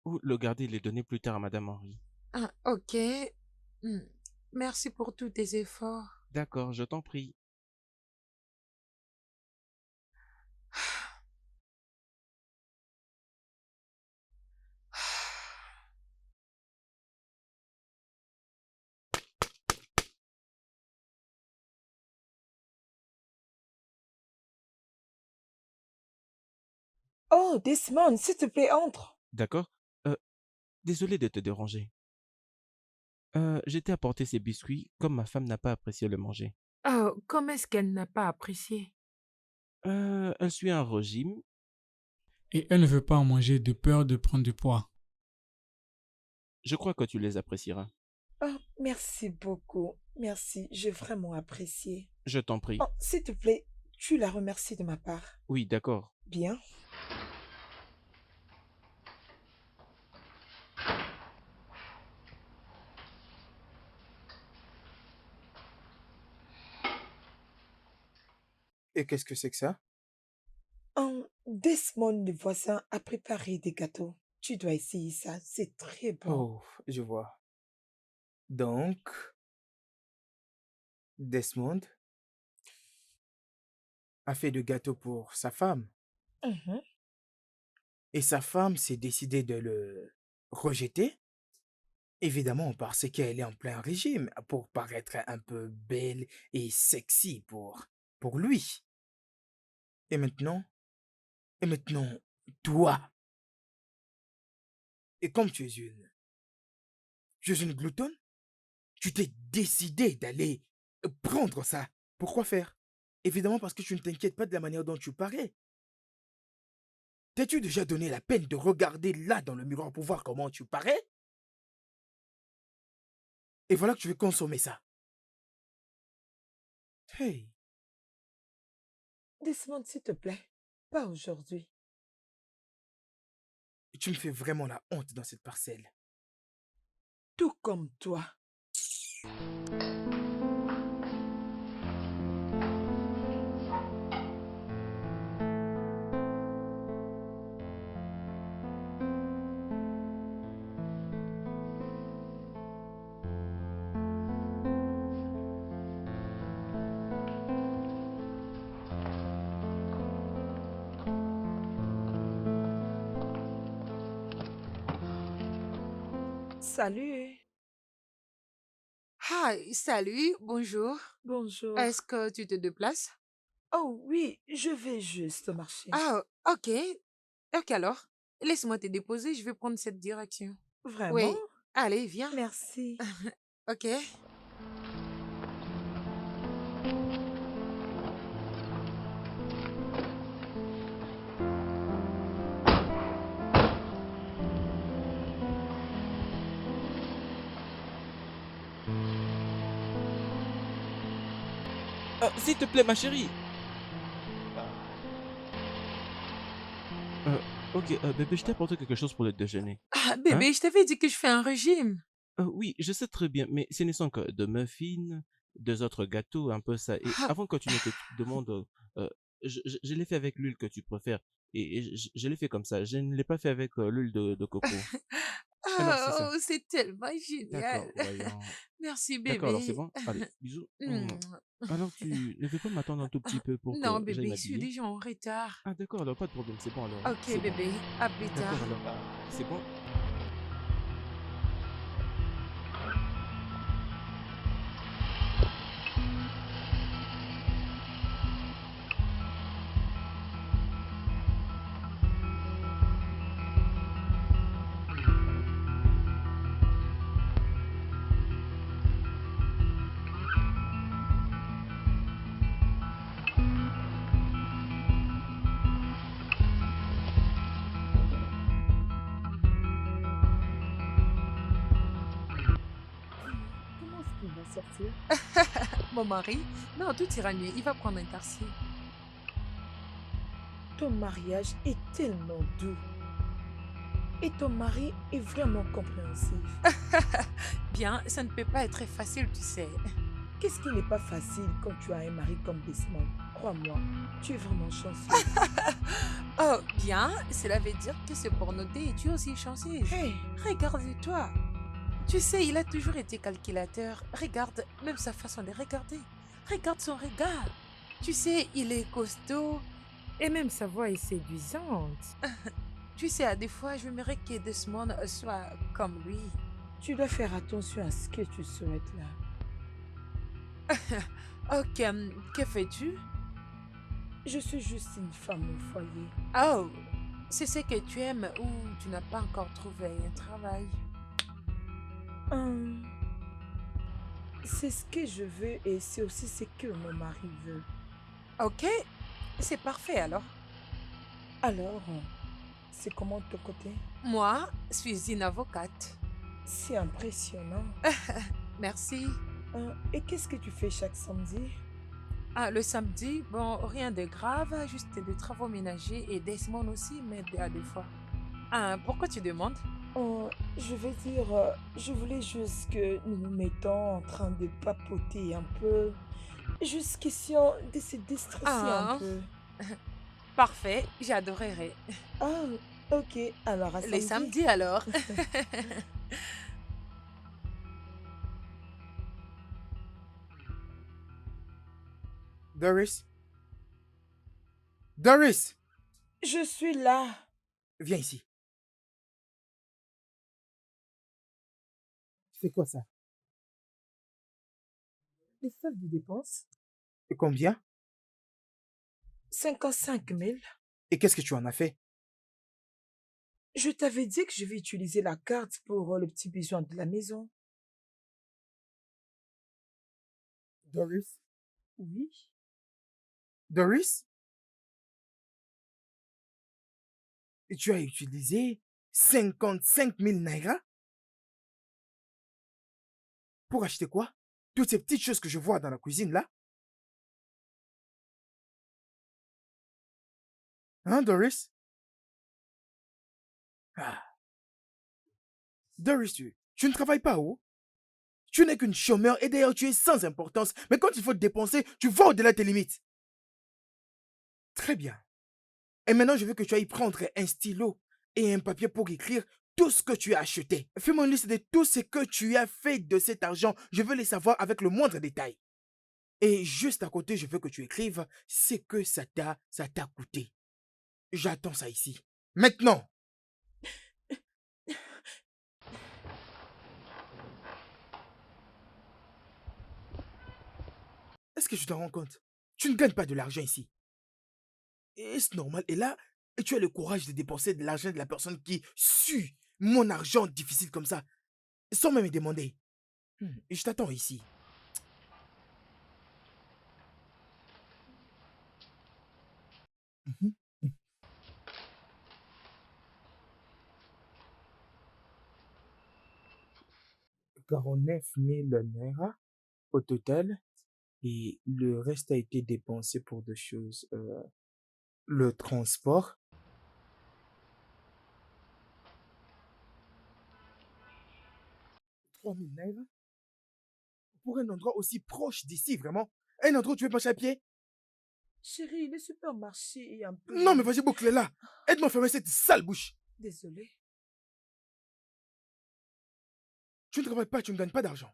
ou le garder et le donner plus tard à Madame Henry. Ah, ok. Hmm. Merci pour tous tes efforts. D'accord, je t'en prie. Oh, Desmond, s'il te plaît, entre. D'accord? Euh, désolé de te déranger. J'ai été apporter ces biscuits comme ma femme n'a pas apprécié le manger. Oh, comment est-ce qu'elle n'a pas apprécié? Elle suit un régime. Et elle ne veut pas en manger de peur de prendre du poids. Je crois que tu les apprécieras. Oh, merci beaucoup. Merci, j'ai vraiment apprécié. Je t'en prie. Oh, s'il te plaît, tu la remercies de ma part. Oui, d'accord. Bien. Et qu'est-ce que c'est que ça? Desmond, le voisin, a préparé des gâteaux. Tu dois essayer ça, c'est très bon. Oh, je vois. Donc, Desmond a fait de gâteau pour sa femme. Mhm. Et sa femme s'est décidée de le rejeter, évidemment parce qu'elle est en plein régime, pour paraître un peu belle et sexy pour lui. Et maintenant, Et maintenant, toi, et comme tu es une gloutonne, tu t'es décidé d'aller prendre ça. Pourquoi faire? Évidemment parce que tu ne t'inquiètes pas de la manière dont tu parais. T'es-tu déjà donné la peine de regarder là dans le miroir pour voir comment tu parais? Et voilà que tu veux consommer ça. Hey, Desmond, s'il te plaît. Pas aujourd'hui. tu me fais vraiment la honte dans cette parcelle. Tout comme toi. Salut. Hi, salut, bonjour. Bonjour. Est-ce que tu te déplaces? Oh oui, je vais juste marcher. Ah, ok. Ok alors. Laisse-moi te déposer, je vais prendre cette direction. Vraiment? Oui. Allez, viens. Merci. Ok. S'il te plaît, ma chérie. Euh, ok, bébé, je t'ai apporté quelque chose pour le déjeuner. Ah, Hein? bébé, je t'avais dit que je fais un régime. Oui, je sais très bien, mais ce ne sont que deux muffins, deux autres gâteaux, un peu ça. Et Ah, avant que tu ne te demandes, euh, je l'ai fait avec l'huile que tu préfères. Et je l'ai fait comme ça. Je ne l'ai pas fait avec l'huile de coco. Alors, c'est ça. oh, c'est tellement D'accord, génial. voyons. Merci, D'accord, alors c'est bébé. bon. Allez, bisous. Mouah. Alors, tu ne veux pas m'attendre un tout petit peu pour Non, que j'aille bébé, je suis m'habiller? déjà en retard. Ah, d'accord, alors pas de problème, c'est bon alors, hein. Ok, C'est bon. bébé, à plus tard. D'accord, alors, c'est bon. Comment est-ce qu'il va sortir? Mon mari? Non, tout ira mieux. Il va prendre un taxi. Ton mariage est tellement doux. Et ton mari est vraiment compréhensif. Bien, ça ne peut pas être facile, tu sais. Qu'est-ce qui n'est pas facile quand tu as un mari comme Desmond? Crois-moi, tu es vraiment chanceuse. Oh, bien, cela veut dire que c'est pour noter et tu es aussi chanceuse. Hey, Regarde-toi. Tu sais, il a toujours été calculateur. Regarde, même sa façon de regarder. Regarde son regard. Tu sais, il est costaud. Et même sa voix est séduisante. Tu sais, à des fois, je j'aimerais que Desmond soit comme lui. tu dois faire attention à ce que tu souhaites là. Ok, que fais-tu? Je suis juste une femme au foyer. Oh, c'est ce que tu aimes ou tu n'as pas encore trouvé un travail? Hum, c'est ce que je veux et c'est aussi ce que mon mari veut. Ok, c'est parfait alors. Alors, c'est comment de ton côté? Moi, je suis une avocate. C'est impressionnant. Merci. Et qu'est-ce que tu fais chaque samedi? Ah, le samedi, bon, rien de grave, juste des travaux ménagers et Desmond aussi m'aide à des fois. Ah, pourquoi tu demandes? Je vais dire, je voulais juste que nous nous mettons en train de papoter un peu. Juste question de se déstresser un Ah, peu. parfait, j'adorerais. Ah, ok, alors à Les samedi. samedis alors. Doris? Doris! Je suis là. Viens ici. C'est quoi ça? Les soldes de dépenses, Et combien? 55 000. Et qu'est-ce que tu en as fait? Je t'avais dit que je vais utiliser la carte pour le petit besoin de la maison. Doris? Oui. Doris? Et tu as utilisé 55 000 naira pour acheter quoi? Toutes ces petites choses que je vois dans la cuisine là? Hein, Doris? Ah, Doris, tu ne travailles pas, où? Tu n'es qu'une chômeur et d'ailleurs tu es sans importance. Mais quand il faut te dépenser, tu vas au-delà de tes limites. Très bien. Et maintenant, je veux que tu ailles prendre un stylo et un papier pour écrire tout ce que tu as acheté. Fais-moi une liste de tout ce que tu as fait de cet argent. Je veux les savoir avec le moindre détail. Et juste à côté, je veux que tu écrives ce que ça t'a coûté. J'attends ça ici. Maintenant. Est-ce que je te rends compte? Tu ne gagnes pas de l'argent ici. Est-ce normal? Et là, tu as le courage de dépenser de l'argent de la personne qui sue mon argent difficile comme ça, sans même me demander. Je t'attends ici. Mhm. 49 000 naira au total. Et le reste a été dépensé pour des choses. Le transport. 3 000 naira pour un endroit aussi proche d'ici, vraiment. Un endroit où tu veux marcher à pied. Chérie, le supermarché est un peu Non, mais loin. vas-y, boucle là. Aide-moi à fermer cette sale bouche. Désolée. Tu ne travailles pas, tu ne gagnes pas d'argent.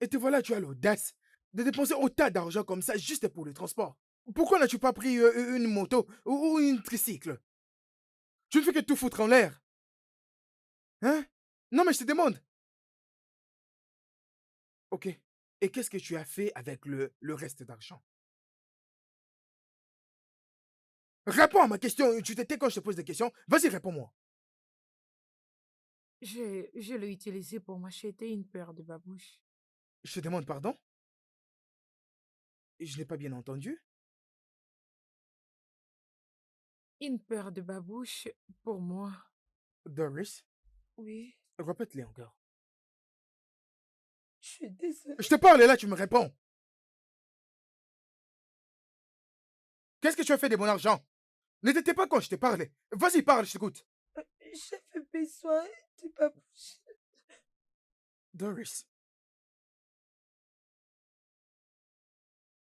Et te voilà, tu as l'audace de dépenser autant d'argent comme ça juste pour le transport. Pourquoi n'as-tu pas pris une moto ou une tricycle? Tu ne fais que tout foutre en l'air. Hein? Non, mais je te demande. Ok. Et qu'est-ce que tu as fait avec le reste d'argent? Réponds à ma question. Tu t'étais quand je te pose des questions. Vas-y, réponds-moi. Je l'ai utilisé pour m'acheter une paire de babouches. Je te demande pardon. Je n'ai pas bien entendu. Une paire de babouches pour moi. Doris, Oui, répète-les encore. je suis désolée. Je te parle et là, tu me réponds. Qu'est-ce que tu as fait de mon argent? Ne t'étais pas quand je t'ai parlé. Vas-y, parle, je t'écoute. J'avais besoin de babouche. Doris.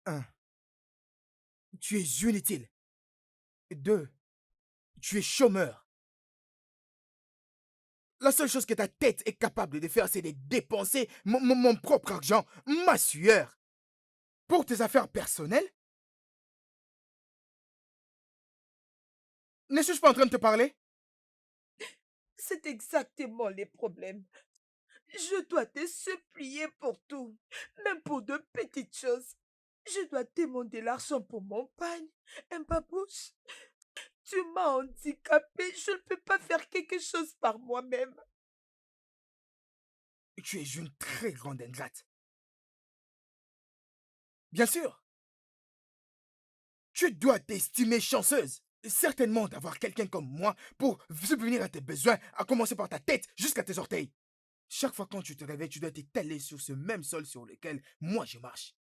1. Tu es inutile. 2. Tu es chômeur. La seule chose que ta tête est capable de faire, c'est de dépenser mon propre argent, ma sueur, pour tes affaires personnelles. Ne suis-je pas en train de te parler? C'est exactement les problèmes. Je dois te supplier pour tout, même pour de petites choses. Je dois demander l'argent pour mon pagne, un babouche. Tu m'as handicapé, je ne peux pas faire quelque chose par moi-même. Tu es une très grande ingrate. Bien sûr, tu dois t'estimer chanceuse. Certainement d'avoir quelqu'un comme moi pour subvenir à tes besoins, à commencer par ta tête jusqu'à tes orteils. Chaque fois quand tu te réveilles, tu dois t'étaler sur ce même sol sur lequel moi je marche.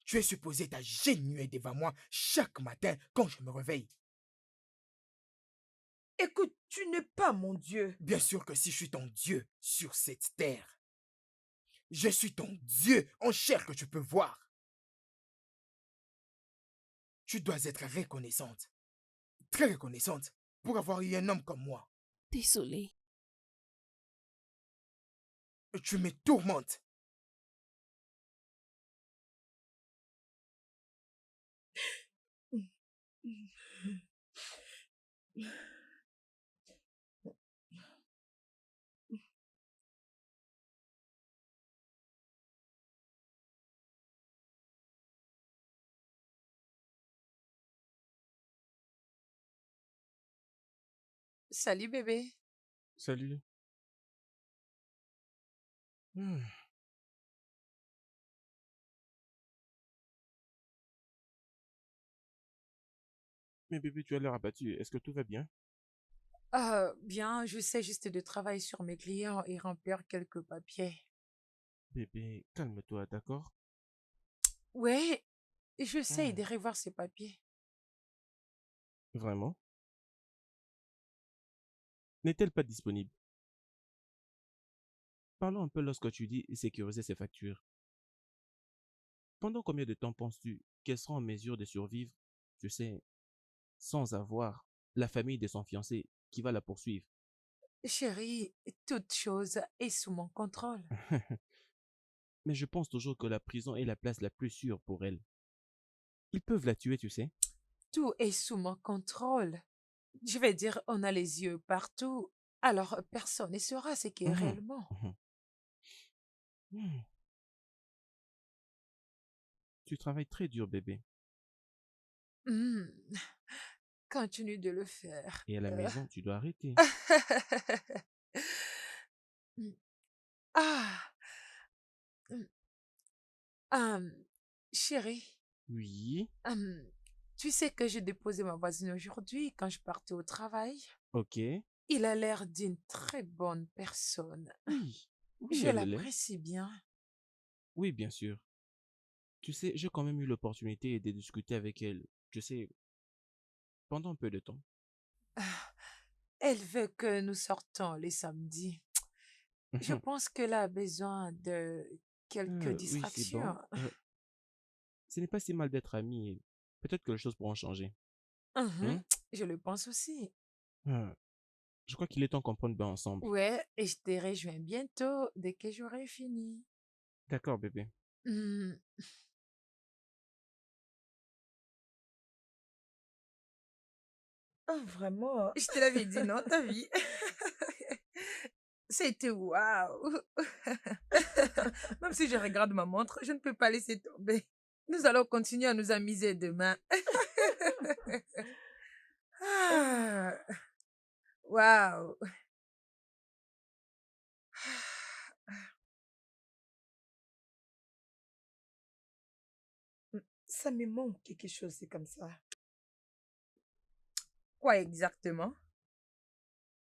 Tu es supposé t'agenouiller devant moi chaque matin quand je me réveille. Écoute, tu n'es pas mon Dieu. Bien sûr que si je suis ton Dieu sur cette terre, je suis ton Dieu en chair que tu peux voir. Tu dois être reconnaissante, très reconnaissante, pour avoir eu un homme comme moi. Désolée. Tu me tourmentes. Salut bébé. Salut. Hmm. Mais bébé, tu as l'air abattu. Est-ce que tout va bien? Bien, j'essaie juste de travailler sur mes clients et remplir quelques papiers. Bébé, calme-toi, d'accord? Ouais, j'essaie Hmm. de revoir ces papiers. Vraiment? N'est-elle pas disponible? Parlons un peu lorsque tu dis sécuriser ses factures. Pendant combien de temps penses-tu qu'elle sera en mesure de survivre, tu sais, sans avoir la famille de son fiancé qui va la poursuivre? Chérie, toute chose est sous mon contrôle. Mais je pense toujours que la prison est la place la plus sûre pour elle. Ils peuvent la tuer, tu sais. Tout est sous mon contrôle. Je vais dire, on a les yeux partout. Alors, personne ne saura ce qui est Mhm, réellement. mhm, mhm. Tu travailles très dur, bébé. Hmm, continue de le faire. Et à la maison, tu dois arrêter. Hmm. Ah, hmm. Hum, chérie, Oui, hum, tu sais que j'ai déposé ma voisine aujourd'hui quand je partais au travail. ok. Il a l'air d'une très bonne personne. Oui, oui, Je elle l'est. l'apprécie bien. Oui, bien sûr. Tu sais, j'ai quand même eu l'opportunité de discuter avec elle, tu sais, pendant un peu de temps. Ah, elle veut que nous sortons les samedis. Je Mhm. pense qu'elle a besoin de quelques Oui, c'est bon. distractions. Ce n'est pas si mal d'être amis et peut-être que les choses pourront changer. Mhm, Hmm? je le pense aussi. Euh, je crois qu'il est temps qu'on prenne bain ensemble. Ouais, et je te rejoins bientôt dès que j'aurai fini. D'accord, bébé. Hmm, Ah, vraiment. je te l'avais dit, non, ta vie. C'était waouh. Même si je regarde ma montre, je ne peux pas laisser tomber. Nous allons continuer à nous amuser demain. Ah, waouh. Ça me manque quelque chose, c'est comme ça. Quoi exactement?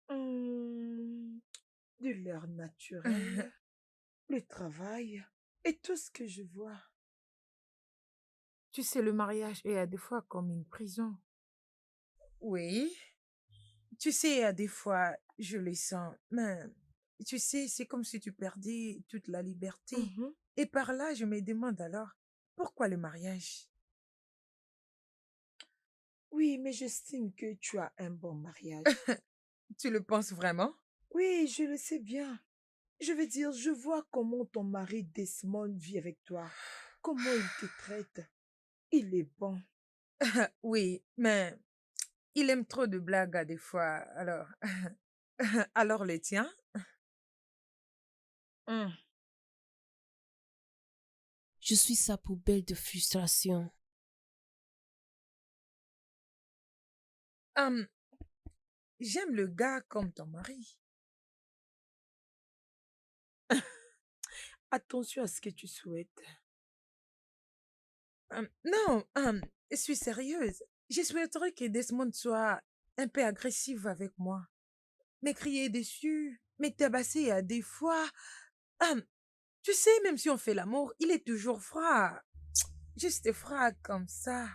Hum, de l'air naturel, le travail et tout ce que je vois. Tu sais, le mariage est à des fois comme une prison. Oui, tu sais, à des fois, je le sens, mais tu sais, c'est comme si tu perdais toute la liberté. Mhm. Et par là, je me demande alors, pourquoi le mariage? Oui, mais j'estime que tu as un bon mariage. Tu le penses vraiment? Oui, je le sais bien. Je veux dire, je vois comment ton mari Desmond vit avec toi, comment il te traite. Il est bon. Oui, mais il aime trop de blagues à des fois, alors. Alors le tien? Hum. Je suis sa poubelle de frustration. Hum, j'aime le gars comme ton mari. Attention à ce que tu souhaites. Non, je suis sérieuse. Je souhaiterais que Desmond soit un peu agressif avec moi. Me crier dessus, me tabasser à des fois. Hum, tu sais, même si on fait l'amour, il est toujours froid. Juste froid comme ça.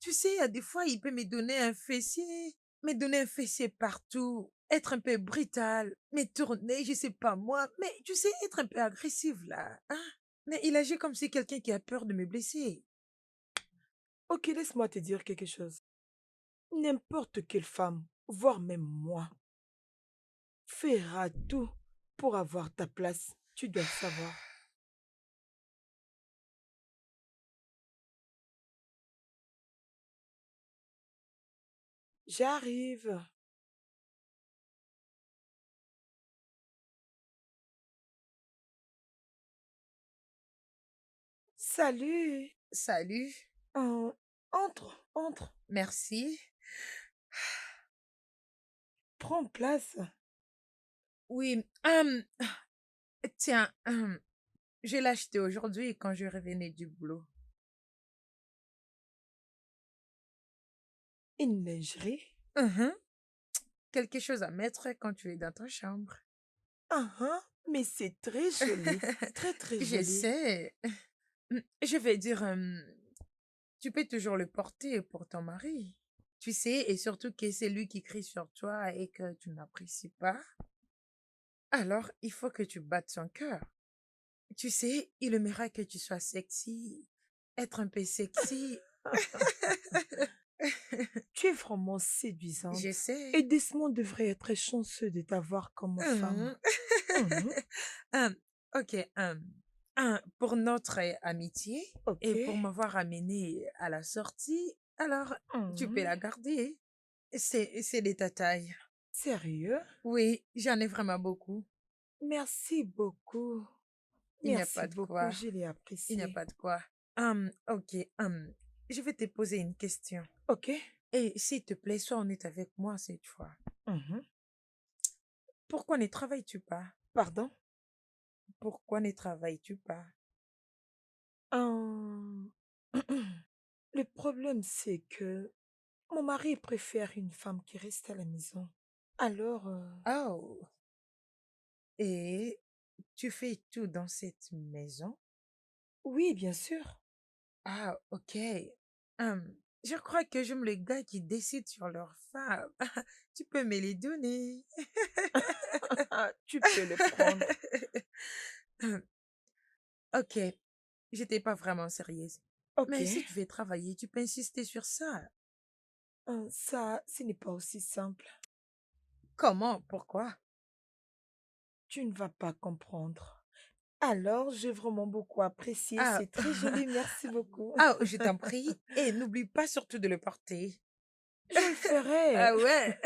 Tu sais, à des fois, il peut me donner un fessier partout, être un peu brutal, me tourner, je sais pas moi, mais tu sais, être un peu agressif là, hein? Mais il agit comme si quelqu'un qui a peur de me blesser. Ok, laisse-moi te dire quelque chose. N'importe quelle femme, voire même moi, fera tout pour avoir ta place. Tu dois le savoir. J'arrive. Salut. Salut, Entre, entre. merci. Prends place. Oui, tiens, je l'ai acheté aujourd'hui quand je revenais du boulot. Une lingerie. Mhm. Quelque chose à mettre quand tu es dans ta chambre. Ah, ah, mais c'est très joli. Très, très Je joli. sais. Je vais dire, tu peux toujours le porter pour ton mari. Tu sais, et surtout que c'est lui qui crie sur toi et que tu n'apprécies pas. Alors, il faut que tu battes son cœur. Tu sais, il aimera que tu sois sexy, être un peu sexy. Tu es vraiment Je séduisante. Et sais. Desmond devrait être chanceux de t'avoir comme femme. Mhm. Mhm. Hum, ok, pour notre amitié Ok. et pour m'avoir amené à la sortie, alors tu peux Mhm. la garder. C'est de ta taille. Sérieux? Oui, j'en ai vraiment beaucoup. Merci beaucoup. Il n'y a Merci pas de beaucoup, quoi. je l'ai Il n'y a apprécié. pas de quoi. Ok, je vais te poser une question. Ok. Et s'il te plaît, sois honnête avec moi cette fois. Mhm. Pourquoi ne travailles-tu pas? Pardon? Pourquoi ne travailles-tu pas? Hum, Le problème, c'est que mon mari préfère une femme qui reste à la maison. Alors, Oh, et tu fais tout dans cette maison? oui, bien sûr. Ah, ok. Je crois que j'aime les gars qui décident sur leur femme. Tu peux me les donner. Tu peux le prendre. Hum, ok, j'étais pas vraiment sérieuse. Ok. Mais si tu veux travailler, tu peux insister sur ça. Ça, ce n'est pas aussi simple. Comment? Pourquoi? Tu ne vas pas comprendre. Alors, j'ai vraiment beaucoup apprécié. Ah, C'est très joli. Merci beaucoup. ah, je t'en prie. Et n'oublie pas surtout de le porter. Je le ferai. Ah ouais.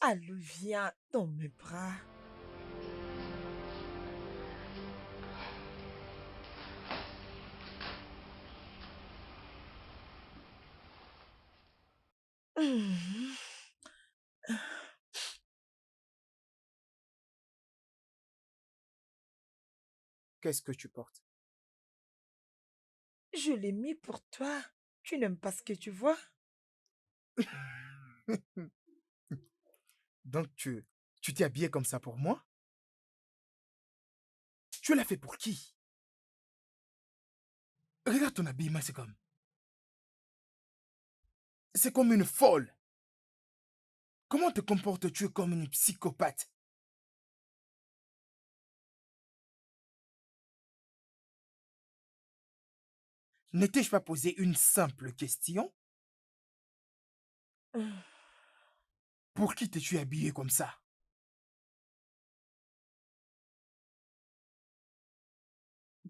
Allô, viens dans mes bras. Mhm. Qu'est-ce que tu portes? Je l'ai mis pour toi. Tu n'aimes pas ce que tu vois? Donc tu t'es habillé comme ça pour moi? Tu l'as fait pour qui? Regarde ton habillement, c'est comme une folle. Comment te comportes-tu comme une psychopathe? N'étais-je pas posé une simple question? Hum, Pour qui t'es-tu habillé comme ça?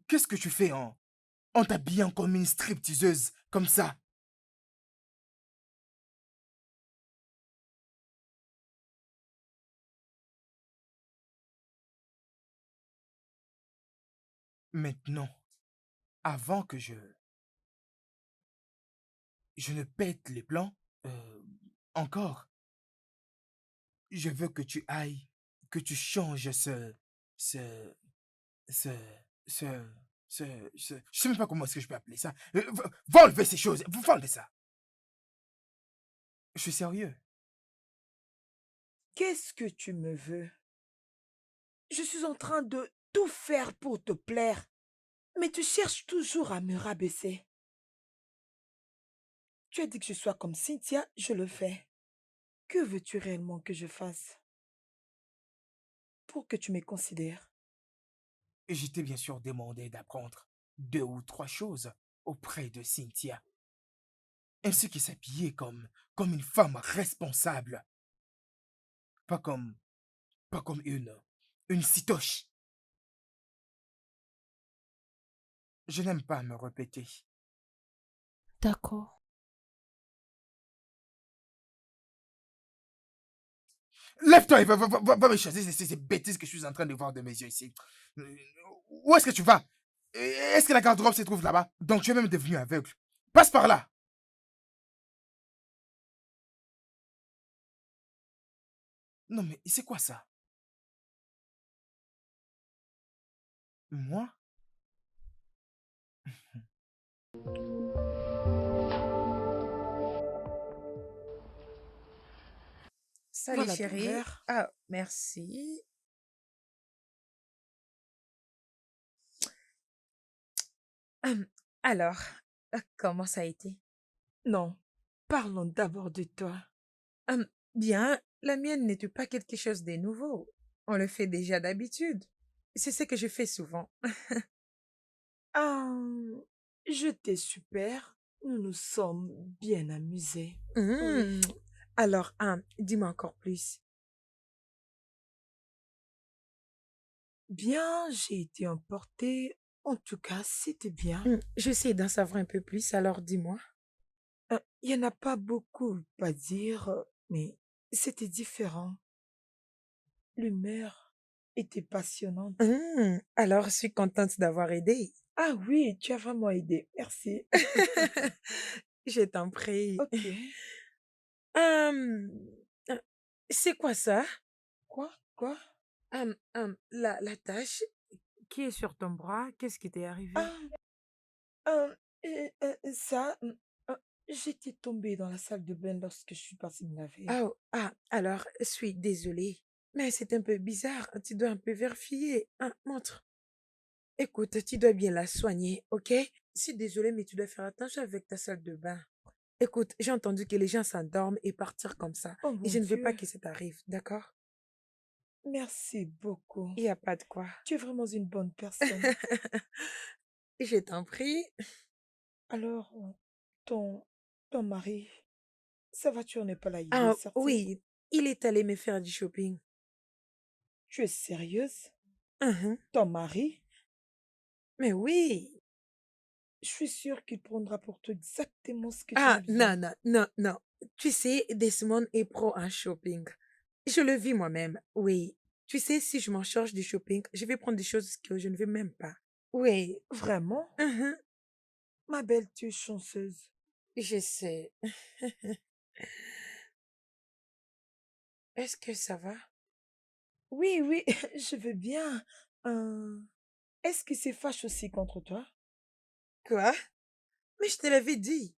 Qu'est-ce que tu fais en t'habillant comme une stripteaseuse comme ça? Maintenant, avant que je ne pète les plans, encore, je veux que tu ailles, que tu changes ce, ce, ce, je sais même pas comment est-ce que je peux appeler ça. Va enlever ces choses, va enlever ça. Je suis sérieux. Qu'est-ce que tu me veux? Je suis en train de tout faire pour te plaire, mais tu cherches toujours à me rabaisser. Tu as dit que je sois comme Cynthia, je le fais. Que veux-tu réellement que je fasse pour que tu me considères? Et je t'ai bien sûr demandé d'apprendre 2 ou 3 choses auprès de Cynthia, ainsi que s'habiller comme une femme responsable. Pas comme, pas comme une citoche. Je n'aime pas me répéter. D'accord. Lève-toi et va me chasser ces bêtises que je suis en train de voir de mes yeux ici. Euh, Où est-ce que tu vas? Est-ce que la garde-robe se trouve là-bas? Donc tu es même devenu aveugle. Passe par là. Non mais c'est quoi ça? Moi? Salut Voilà ton chérie. verre. Ah, merci. Hum, Alors, comment ça a été? Non, parlons d'abord de toi. Hum, Bien, la mienne n'était pas quelque chose de nouveau. On le fait déjà d'habitude. C'est ce que je fais souvent. Ah, j'étais super. Nous nous sommes bien amusés. Oui. Hum, Alors, dis-moi encore plus. Bien, j'ai été emportée. En tout cas, c'était bien. J'essaie d'en savoir un peu plus, alors dis-moi. Il n'y en a pas beaucoup à dire, mais c'était différent. L'humeur était passionnante. Alors, je suis contente d'avoir aidé. Ah oui, tu as vraiment aidé. Merci. Je t'en prie. Ok. Hum, euh, c'est quoi ça? Quoi? Quoi? La tâche qui est sur ton bras, qu'est-ce qui t'est arrivé? Ah, ça, j'étais tombée dans la salle de bain lorsque je suis partie me laver. Alors, je suis désolée, mais c'est un peu bizarre. Tu dois un peu vérifier. Montre. Écoute, tu dois bien la soigner, ok? Je suis désolée, mais tu dois faire attention avec ta salle de bain. Écoute, j'ai entendu que les gens s'endorment et partir comme ça. Oh Et mon je ne veux pas Dieu, que ça t'arrive, d'accord? merci beaucoup. Il n'y a pas de quoi. Tu es vraiment une bonne personne. Je t'en prie. Alors, ton, ton mari, sa voiture n'est pas là, il est Ah sorti. oui, il est allé me faire du shopping. Tu es sérieuse? Mhm. Ton mari? Mais oui. Je suis sûre qu'il prendra pour toi exactement ce que tu as Non, besoin. non, non, non. Tu sais, Desmond est pro en shopping. Je le vis moi-même, oui. Tu sais, si je m'en charge du shopping, je vais prendre des choses que je ne veux même pas. Oui. Vraiment? Mhm. Ma belle, tu es chanceuse. Je sais. Est-ce que ça va? Oui, oui, je veux bien. Euh, Est-ce qu'il se fâche aussi contre toi? Quoi? Mais je te l'avais dit.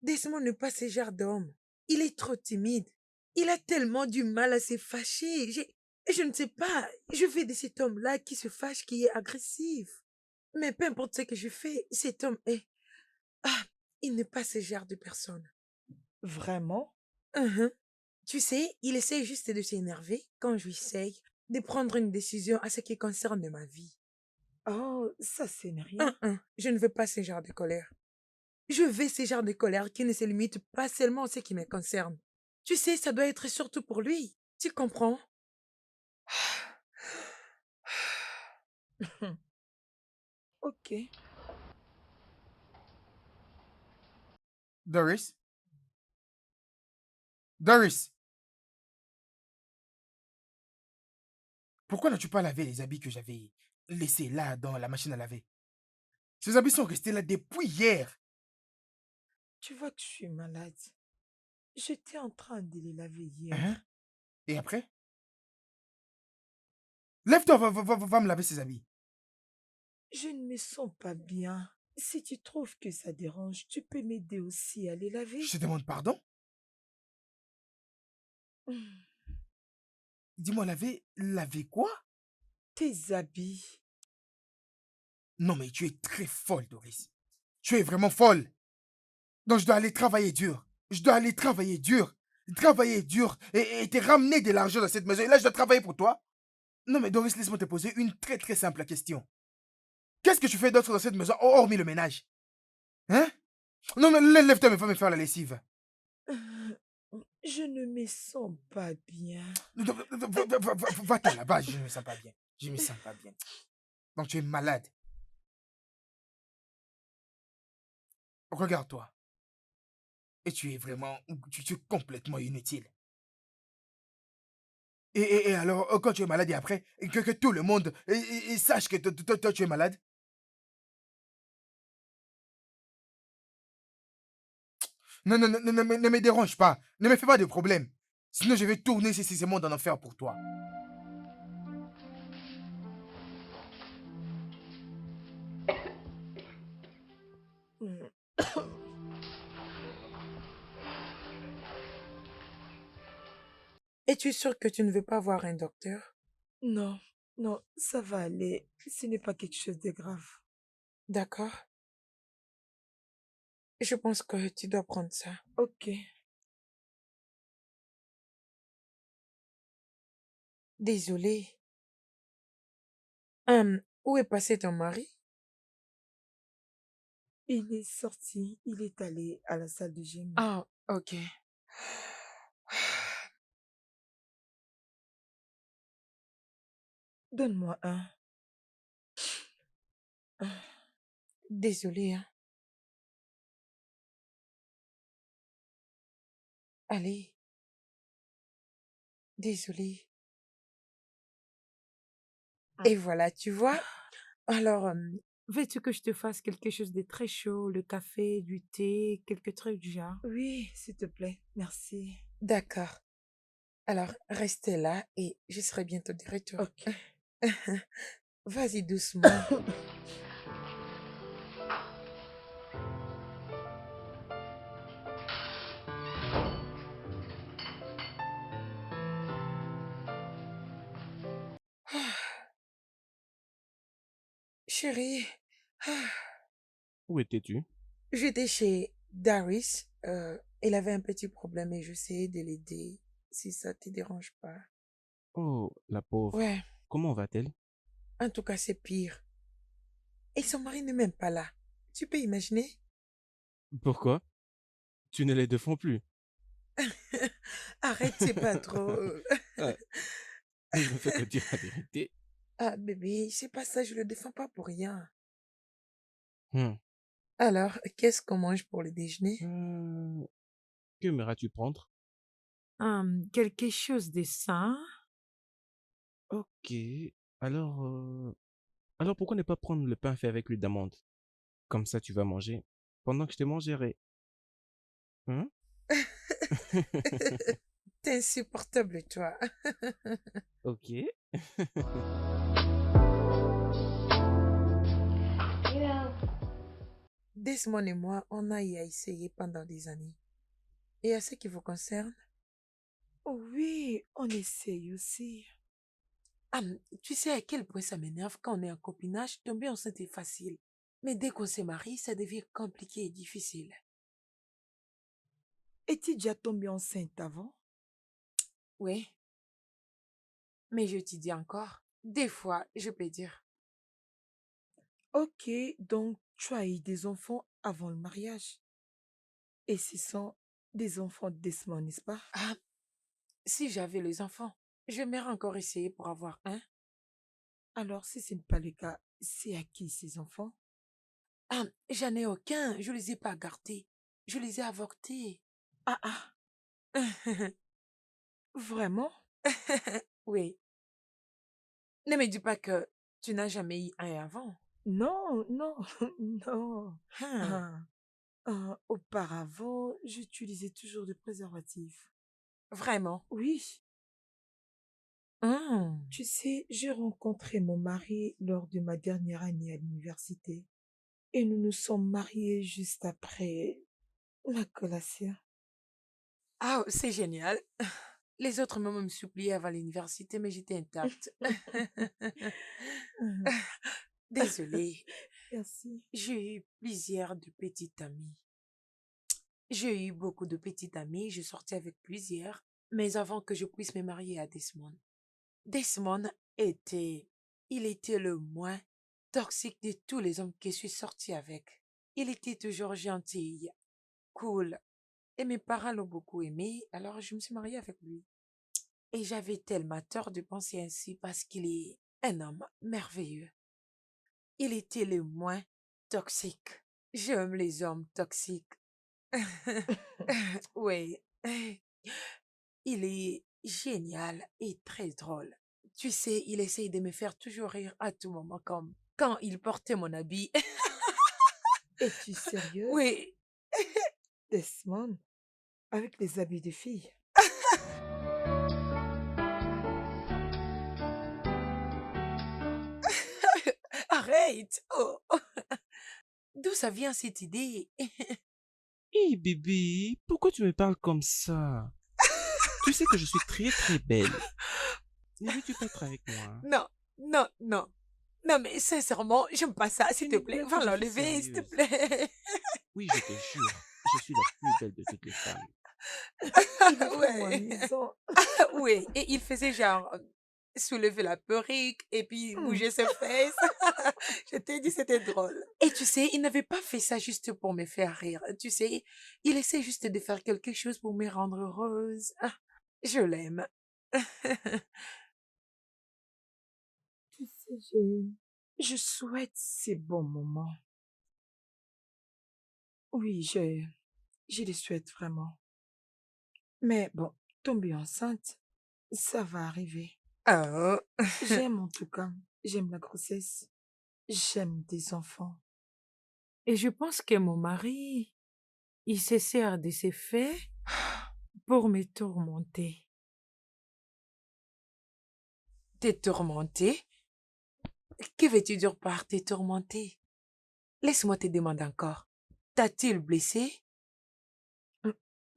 Desmond n'est pas ce genre d'homme. Il est trop timide. Il a tellement du mal à se fâcher. Je ne sais pas. Je fais de cet homme-là qui se fâche, qui est agressif. Mais peu importe ce que je fais, cet homme est... Ah, il n'est pas ce genre de personne. Vraiment? Mhm. Tu sais, il essaie juste de s'énerver quand je essaye de prendre une décision à ce qui concerne ma vie. Oh, ça, c'est rien. Je ne veux pas ce genre de colère. Je veux ce genre de colère qui ne se limite pas seulement à ce qui me concerne. Tu sais, ça doit être surtout pour lui. Tu comprends? Ok. Doris? Doris? Pourquoi n'as-tu pas lavé les habits que j'avais laissés là dans la machine à laver? Ces habits sont restés là depuis hier. Tu vois que je suis malade. J'étais en train de les laver Hein? hier. Et après? Lève-toi, va me laver ces habits. Je ne me sens pas bien. Si tu trouves que ça dérange, tu peux m'aider aussi à les Je laver. te demande pardon. Hmm, Dis-moi, laver quoi? Tes habits. Non, mais tu es très folle, Doris. Tu es vraiment folle. Donc, je dois aller travailler dur. Je dois aller travailler dur. Travailler dur et te ramener de l'argent dans cette maison. Et là, je dois travailler pour toi. Non, mais Doris, laisse-moi te poser une très très simple question. Qu'est-ce que tu fais d'autre dans cette maison hormis le ménage? Hein? Non, mais lève-toi, mais va me faire la lessive. Je ne me sens pas bien. Va-t'en là-bas, je ne me sens pas bien. Je ne me sens pas bien. Donc tu es malade. Regarde-toi. Et tu es vraiment, tu es complètement inutile. Et alors, quand tu es malade et après, que tout le monde sache que toi, tu es malade. Non, non, non, ne me dérange pas. Ne me fais pas de problème. Sinon, je vais tourner ces mondes en enfer pour toi. Hmm. Es-tu sûr que tu ne veux pas voir un docteur? Non, non, ça va aller. Ce n'est pas quelque chose de grave. D'accord. Je pense que tu dois prendre ça. Ok. Désolée. Où est passé ton mari? Il est sorti, il est allé à la salle de gym. Ah, ok. Donne-moi un. Désolée, hein. Allez, désolée. Et voilà, tu vois? Alors, veux-tu que je te fasse quelque chose de très chaud, le café, du thé, quelque truc du genre? Oui, s'il te plaît, merci. D'accord. Alors, restez là et je serai bientôt de retour. Ok. Vas-y doucement. Chérie, Où étais-tu? j'étais chez Darius. Il avait un petit problème et j'essayais de l'aider, si ça te dérange pas. Oh, la pauvre. Ouais, Comment va-t-elle? en tout cas, c'est pire. Et son mari n'est même pas là. Tu peux imaginer? Pourquoi? Tu ne les défends plus. Arrête, c'est pas drôle. Ah, je ne fais que dire la vérité. Ah, bébé, c'est pas ça, je le défends pas pour rien. Hmm. Alors, qu'est-ce qu'on mange pour le déjeuner? Euh, que m'aimerais-tu prendre? Quelque chose de sain. Ok. Alors, alors pourquoi ne pas prendre le pain fait avec l'huile d'amande? Comme ça, tu vas manger pendant que je te mangerai. Hein? T'es insupportable, toi. Ok. Desmond et moi, on a y a essayé pendant des années. Et à ce qui vous concerne, Oui, on essaye aussi. ah, tu sais à quel point ça m'énerve quand on est en copinage, tomber enceinte est facile. Mais dès qu'on se marie, ça devient compliqué et difficile. Es-tu déjà tombée enceinte avant? Oui, mais je te dis encore, des fois, je peux dire, Ok, donc tu as eu des enfants avant le mariage. Et ce sont des enfants d'Esmond, n'est-ce pas? ah, si j'avais les enfants, j'aimerais encore essayer pour avoir un. Alors, si ce n'est pas le cas, c'est à qui ces enfants? Ah, j'en ai aucun, je les ai pas gardés, je les ai avortés. Ah ah, vraiment? Oui, ne me dis pas que tu n'as jamais eu un avant. Non, non, non. Hein, Ah, auparavant, j'utilisais toujours des préservatifs. vraiment. Oui, Hum. tu sais, j'ai rencontré mon mari lors de ma dernière année à l'université et nous nous sommes mariés juste après la collation. Ah, c'est génial. Les autres m'ont me supplié avant l'université, mais j'étais intacte. Mhm. Désolée, Merci. j'ai eu plusieurs de petites amies. J'ai eu beaucoup de petites amies, je sortais avec plusieurs, mais avant que je puisse me marier à Desmond. Desmond était, il était le moins toxique de tous les hommes que je suis sortie avec. Il était toujours gentil, cool, Et mes parents l'ont beaucoup aimé, alors je me suis mariée avec lui. Et j'avais tellement tort de penser ainsi parce qu'il est un homme merveilleux. Il était le moins toxique. J'aime les hommes toxiques. Oui, il est génial et très drôle. Tu sais, il essaye de me faire toujours rire à tout moment, comme quand il portait mon habit. Es-tu sérieuse, Oui, Desmond, avec les habits de filles? arrête. Oh. D'où ça vient cette idée? Hé bébé, pourquoi tu me parles comme ça? Tu sais que je suis très très belle. Ne veux-tu pas être avec moi? Non, non, non. Non, mais sincèrement, j'aime pas ça, s'il Tu te n'oublies plaît. pas Va que je suis l'enlever, s'il te sérieuse. plaît. Oui, je te jure, je suis la plus belle de toutes les femmes. Il est vraiment Ouais. amusant. Oui, et il faisait genre soulever la perruque et puis Hmm. bouger ses fesses. Je t'ai dit, c'était drôle. Et tu sais, il n'avait pas fait ça juste pour me faire rire. Tu sais, il essaie juste de faire quelque chose pour me rendre heureuse. Ah, je l'aime. Tu sais, je souhaite ces bons moments. Oui, je les souhaite vraiment. Mais bon, tomber enceinte, ça va arriver. Oh. J'aime en tout cas, j'aime la grossesse, j'aime des enfants. Et je pense que mon mari, il se sert de ses faits pour me tourmenter. T'es tourmenté? Que veux-tu dire par t'es tourmenté? Laisse-moi te demander encore. T'a-t-il blessé?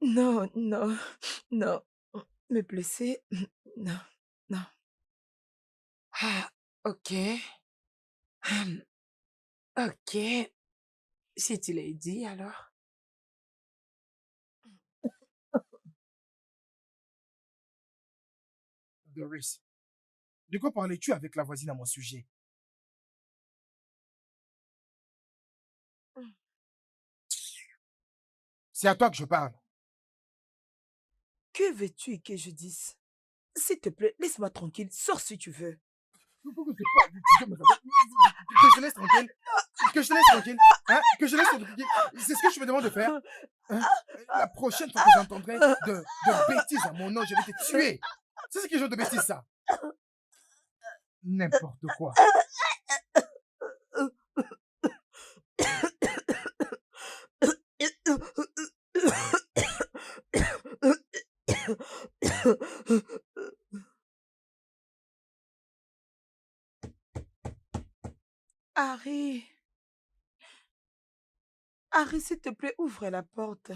Non, non, non, me blesser, non, non. Ah, ok. Hum, ok. Si tu l'as dit, alors. Doris, de quoi parlais-tu avec la voisine à mon sujet? C'est à toi que je parle. Que veux-tu que je dise? S'il te plaît, laisse-moi tranquille, sors si tu veux. Pourquoi c'est pas du sujet, mais que je te laisse tranquille? Que je te laisse tranquille? Hein? Que je te laisse tranquille? C'est ce que je me demande de faire? Hein? La prochaine fois que j'entendrai de bêtises à mon nom, je vais te tuer. C'est ce que genre de bêtises, ça? N'importe quoi. Harry, Harry, s'il te plaît, ouvre la porte.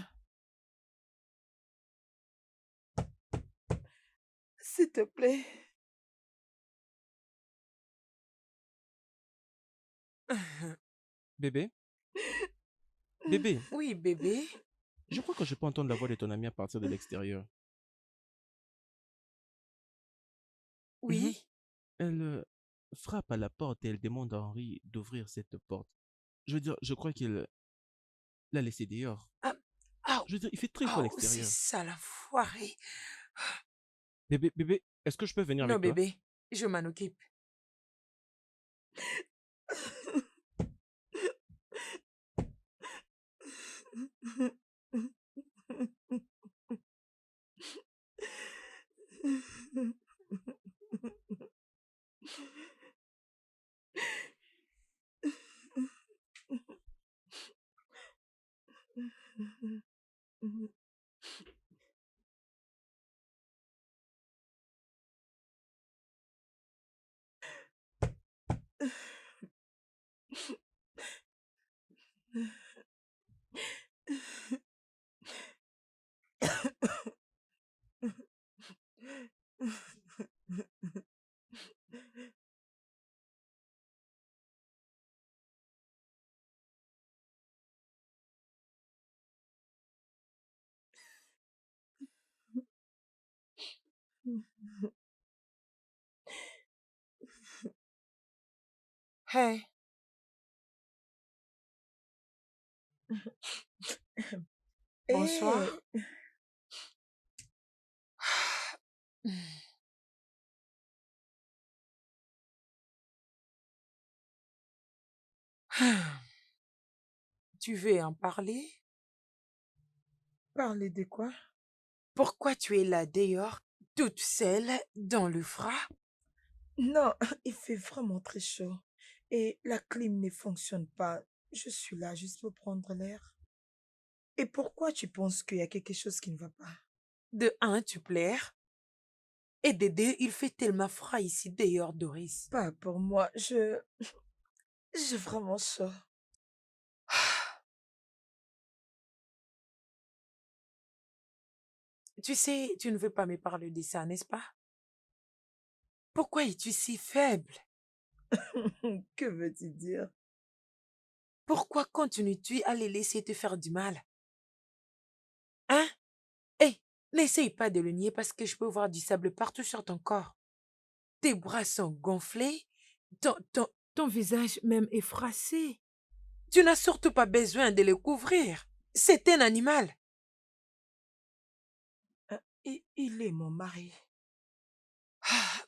S'il te plaît. Bébé? Bébé, Oui, bébé. je crois que je peux entendre la voix de ton amie à partir de l'extérieur. Mhm. Oui. Elle frappe à la porte et elle demande à Henri d'ouvrir cette porte. Je veux dire, je crois qu'il l'a laissé dehors. Ah, ah, Je veux dire, il fait très chaud à oh, c'est l'extérieur. ça la foirée. Bébé, bébé, est-ce que je peux venir Non, avec toi? bébé, je m'en occupe. Bonsoir. Eh, Tu veux en parler? parler de quoi? Pourquoi tu es là dehors, toute seule, dans le froid? Non, il fait vraiment très chaud. Et la clim ne fonctionne pas. Je suis là juste pour prendre l'air. Et pourquoi tu penses qu'il y a quelque chose qui ne va pas? De un, tu plaires. Et de deux, il fait tellement froid ici dehors, Doris. Pas pour moi. J'ai vraiment chaud. Tu sais, tu ne veux pas me parler de ça, n'est-ce pas? Pourquoi es-tu si faible? Que veux-tu dire? Pourquoi continues-tu à les laisser te faire du mal? Hein? Hé, n'essaye pas de le nier parce que je peux voir du sable partout sur ton corps. Tes bras sont gonflés, ton visage même est froissé. Tu n'as surtout pas besoin de le couvrir. C'est un animal. Il est mon mari. Ah,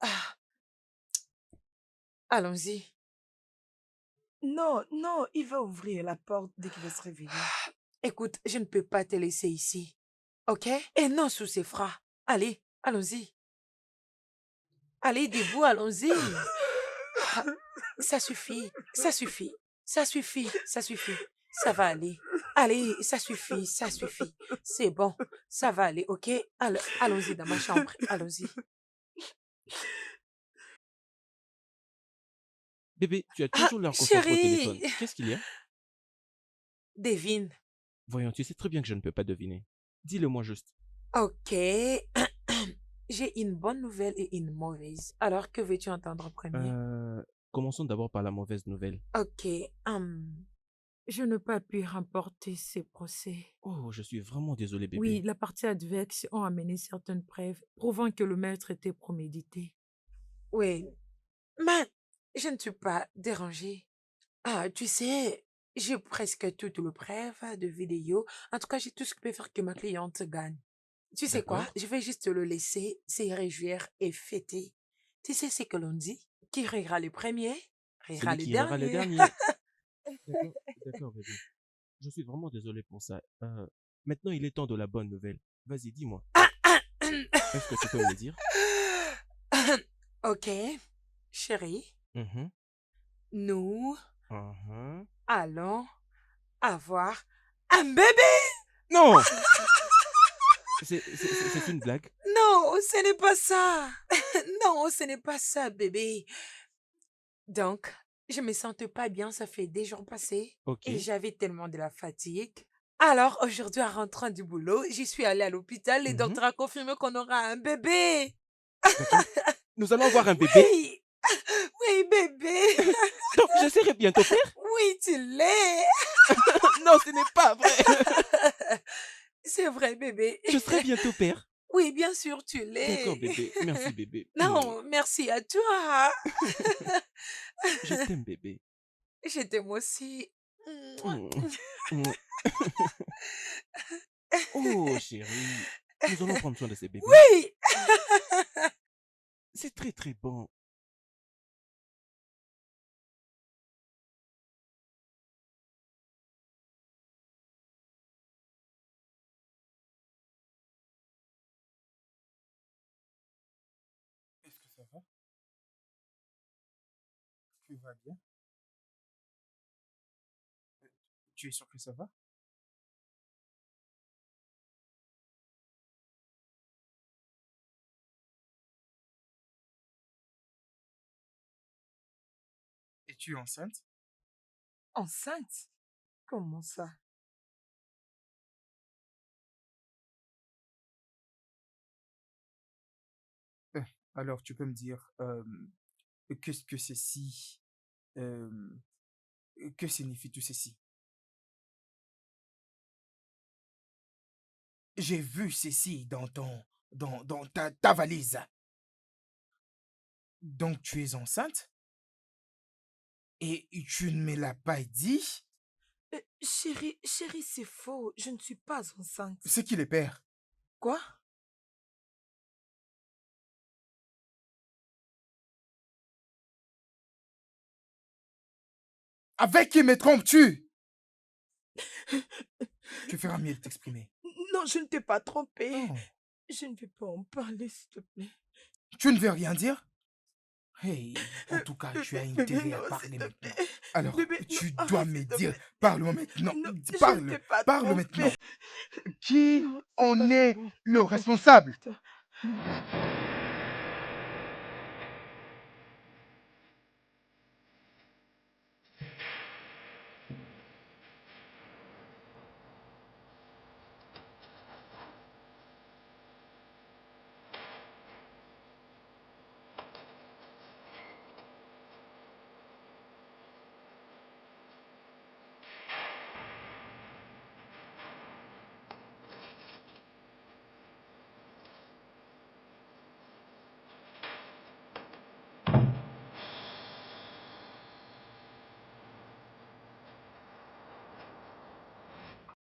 ah, allons-y. Non, non, il va ouvrir la porte dès qu'il va se réveiller. Écoute, je ne peux pas te laisser ici. OK? Et non sous ces froid. Allez, allons-y. Allez, debout, allons-y. Ah, ça suffit, ça suffit, ça suffit, ça suffit. Ça va aller. Allez, ça suffit, ça suffit. C'est bon, ça va aller, OK? Allons-y dans ma chambre, allons-y. Bébé, tu as Ah, toujours l'air concentré au téléphone. chérie, Qu'est-ce qu'il y a? devine. Voyons, tu sais très bien que je ne peux pas deviner. Dis-le-moi juste. OK. J'ai une bonne nouvelle et une mauvaise. Alors, que veux-tu entendre en premier? Euh, Commençons d'abord par la mauvaise nouvelle. OK. Je n'ai pas pu remporter ce procès. Oh, je suis vraiment désolé, Oui, bébé. la partie adverse ont amené certaines preuves prouvant que le meurtre était prémédité. Oui, mais je ne suis pas dérangée. Ah, tu sais, j'ai presque toutes les preuves de vidéos. En tout cas, j'ai tout ce qui peut faire que ma cliente gagne. Tu sais quoi? D'accord? Je vais juste le laisser se réjouir et fêter. Tu sais ce que l'on dit? Qui rira le premier, rira Celui le qui rira le dernier. dernier. D'accord, d'accord, bébé. Je suis vraiment désolé pour ça. Maintenant, il est temps de la bonne nouvelle. Vas-y, dis-moi. Est-ce que tu peux me le dire? Ok, chérie, Mhm, nous mhm. allons avoir un bébé. Non! C'est une blague. Non, ce n'est pas ça. Non, ce n'est pas ça, bébé. Donc, je me sentais pas bien, ça fait des jours passés Ok, et j'avais tellement de la fatigue. Alors, aujourd'hui, en rentrant du boulot, j'y suis allée à l'hôpital. Le mhm, docteur a confirmé qu'on aura un bébé. d'accord. Nous allons avoir un bébé. Oui, oui, bébé. Donc, je serai bientôt père? Oui, tu l'es. Non, ce n'est pas vrai. C'est vrai, bébé. Je serai bientôt père. Oui, bien sûr, tu D'accord, l'es. bébé. Merci, bébé. Non, merci à toi. Je t'aime, bébé. Je t'aime aussi. Mm, mm. Oh, chérie. Nous allons prendre soin de ces bébés. Oui. C'est très, très bon. Est-ce que ça va? Tu vas bien? Euh, Tu es sûr que ça va? Es-tu enceinte? Enceinte? Comment ça? Euh, Alors, tu peux me dire, qu'est-ce que ceci, euh, que signifie tout ceci? J'ai vu ceci dans ta valise. Donc, tu es enceinte et tu ne me l'as pas dit? Chérie, c'est faux. Je ne suis pas enceinte. C'est qui les pères? Quoi? Avec qui me trompes-tu? Tu feras mieux de t'exprimer. Non, je ne t'ai pas trompé. Non. Je ne vais pas en parler, s'il te plaît. Tu ne veux rien dire? Hey, en tout cas, tu as Bébé, intérêt à non, s'il parler te maintenant. plaît. Alors, Bébé, non, tu dois arrête, me s'il te dire, plaît. parle-moi maintenant. Non, je ne Parle, t'ai pas parle maintenant. trompé. Qui Non, c'est en pas est bon. le responsable? Putain.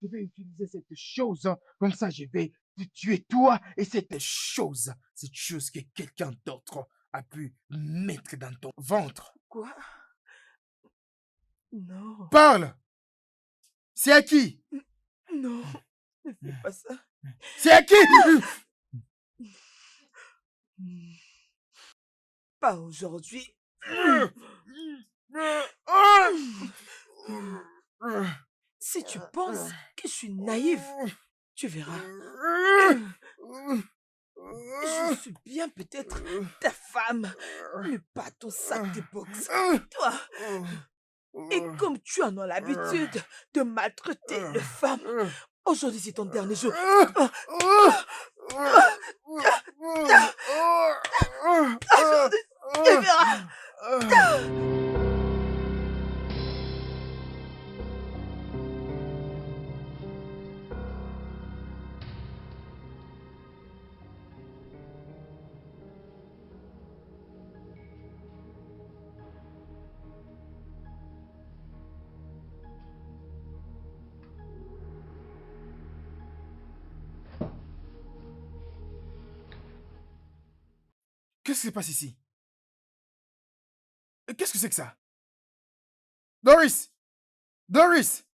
Je vais utiliser cette chose, comme ça je vais te tuer toi et cette chose que quelqu'un d'autre a pu mettre dans ton ventre. Quoi? Non. Parle! C'est à qui? Non. Ne fais pas ça. C'est à qui? Pas aujourd'hui. Si tu penses que je suis naïve, tu verras. Je suis bien peut-être ta femme, mais pas ton sac de boxe. Toi, et comme tu en as l'habitude de maltraiter les femmes, aujourd'hui c'est ton dernier jour. Aujourd'hui, tu verras. Qu'est-ce qui se passe ici? Qu'est-ce que c'est que ça? Doris! Doris!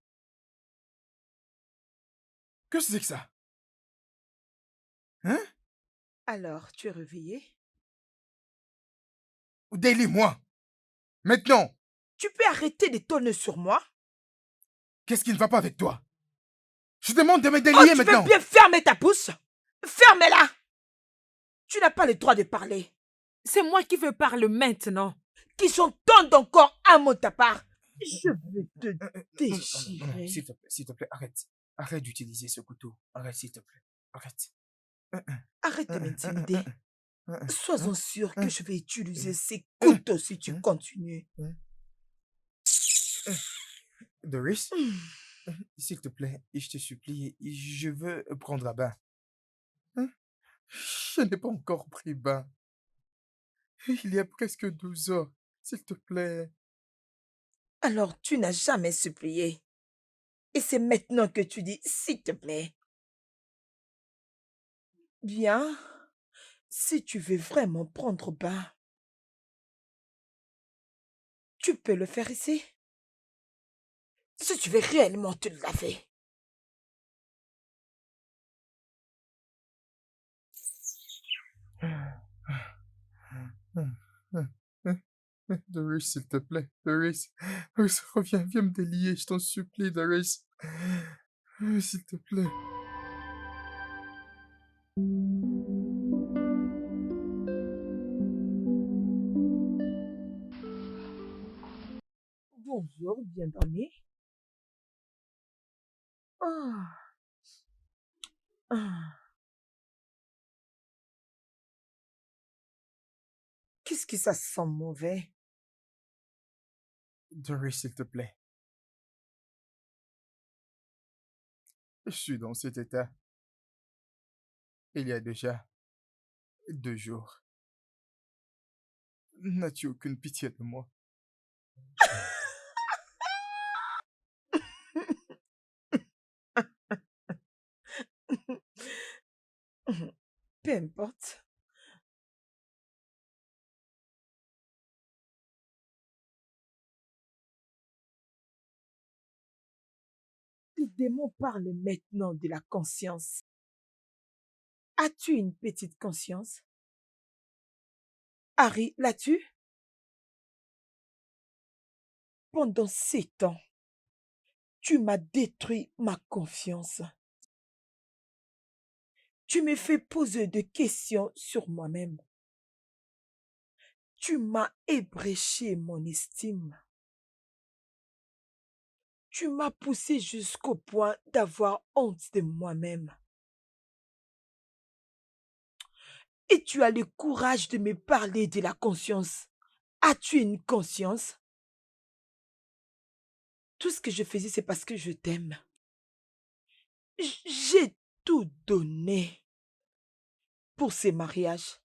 Qu'est-ce que c'est que ça? Hein? Alors, tu es réveillé? Délie-moi! Maintenant! Tu peux arrêter de tonner sur moi? Qu'est-ce qui ne va pas avec toi? Je te demande de me Oh, délier tu veux maintenant! bien fermer ta bouche? Ferme-la! Tu n'as pas le droit de parler. C'est moi qui veux parler maintenant. Qui j'entende encore un mot de ta part. Je vais te Non, déchirer. s'il te plaît, arrête. Arrête d'utiliser ce couteau. Arrête, s'il te plaît. Arrête. Arrête de m'intimider. Sois-en sûr que je vais Hein? utiliser ces couteaux si tu continues. Doris, s'il te plaît, je te supplie, je veux prendre un bain. Hein? Je n'ai pas encore pris bain. Il y a presque 12 heures. S'il te plaît. Alors tu n'as jamais supplié. Et c'est maintenant que tu dis s'il te plaît. Bien, si tu veux vraiment prendre bain, tu peux le faire ici. Si tu veux réellement te laver. Doris, s'il te plaît. Doris. Doris, reviens, viens me délier, je t'en supplie, Doris. S'il te plaît. Bonjour, bien dormi. Ah, ah. Qu'est-ce que ça sent mauvais? Doris, s'il te plaît. Je suis dans cet état. Il y a déjà 2 jours. N'as-tu aucune pitié de moi? Mhm. Peu importe. Le démon parle maintenant de la conscience. As-tu une petite conscience? Harry, l'as-tu? Pendant 7 ans, tu m'as détruit ma confiance. Tu me fais poser des questions sur moi-même. Tu m'as ébréché mon estime. Tu m'as poussé jusqu'au point d'avoir honte de moi-même. Et tu as le courage de me parler de la conscience. As-tu une conscience? Tout ce que je faisais, c'est parce que je t'aime. J'ai tout donné pour ces mariages.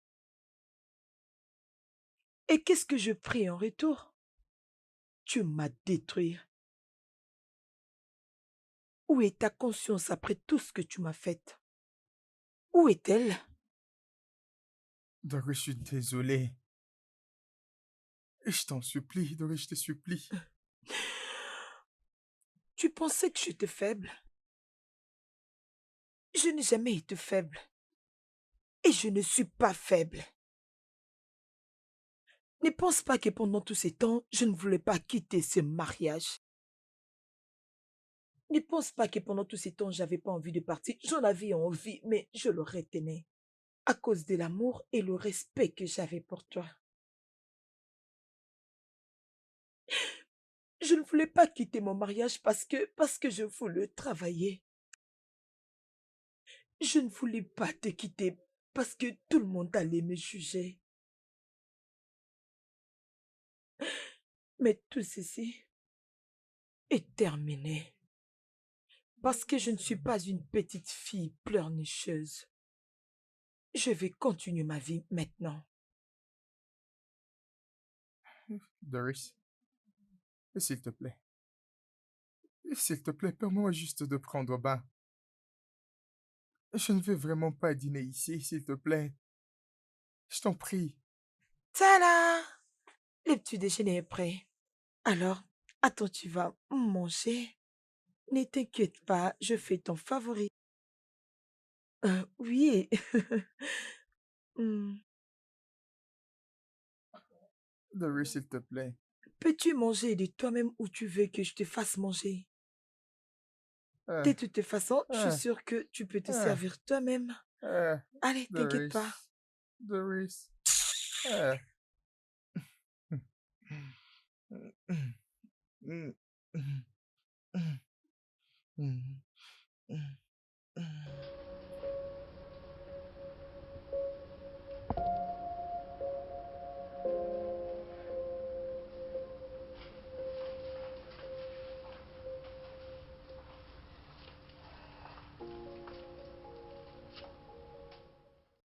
Et qu'est-ce que je prie en retour? Tu m'as détruit. Où est ta conscience après tout ce que tu m'as fait? Où est-elle? Doris, je suis désolé. Je t'en supplie, Doris, je te supplie. Tu pensais que j'étais faible? Je n'ai jamais été faible. Et je ne suis pas faible. Ne pense pas que pendant tous ces temps, je ne voulais pas quitter ce mariage. Ne pense pas que pendant tous ces temps, j'avais pas envie de partir. J'en avais envie, mais je le retenais. À cause de l'amour et le respect que j'avais pour toi. Je ne voulais pas quitter mon mariage parce que je voulais travailler. Je ne voulais pas te quitter parce que tout le monde allait me juger. Mais tout ceci est terminé. Parce que je ne suis pas une petite fille pleurnicheuse. Je vais continuer ma vie maintenant. Doris, s'il te plaît. S'il te plaît, permets-moi juste de prendre bain. Je ne veux vraiment pas dîner ici, s'il te plaît. Je t'en prie. Tada! Le petit déjeuner est prêt. Alors, attends, tu vas manger? Ne t'inquiète pas, je fais ton favori. Oui. Hmm. Doris, s'il te plaît. Peux-tu manger de toi-même ou tu veux que je te fasse manger? De Ah, toutes les façons, je suis ah, sûre que tu peux te ah, servir toi-même. ah, Allez, t'inquiète pas. Doris. Doris. Ah.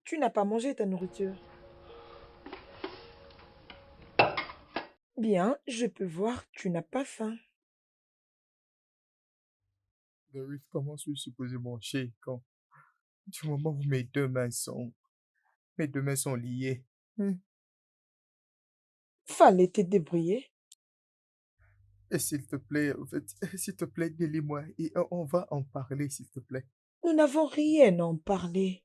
Tu n'as pas mangé ta nourriture. Bien, je peux voir, tu n'as pas faim. Doris, comment suis-je supposé manger quand, du moment où mes deux mains sont liées? Fallait te débrouiller. Et s'il te plaît, en fait, s'il te plaît, délie-moi et on va en parler, s'il te plaît. Nous n'avons rien à en parler.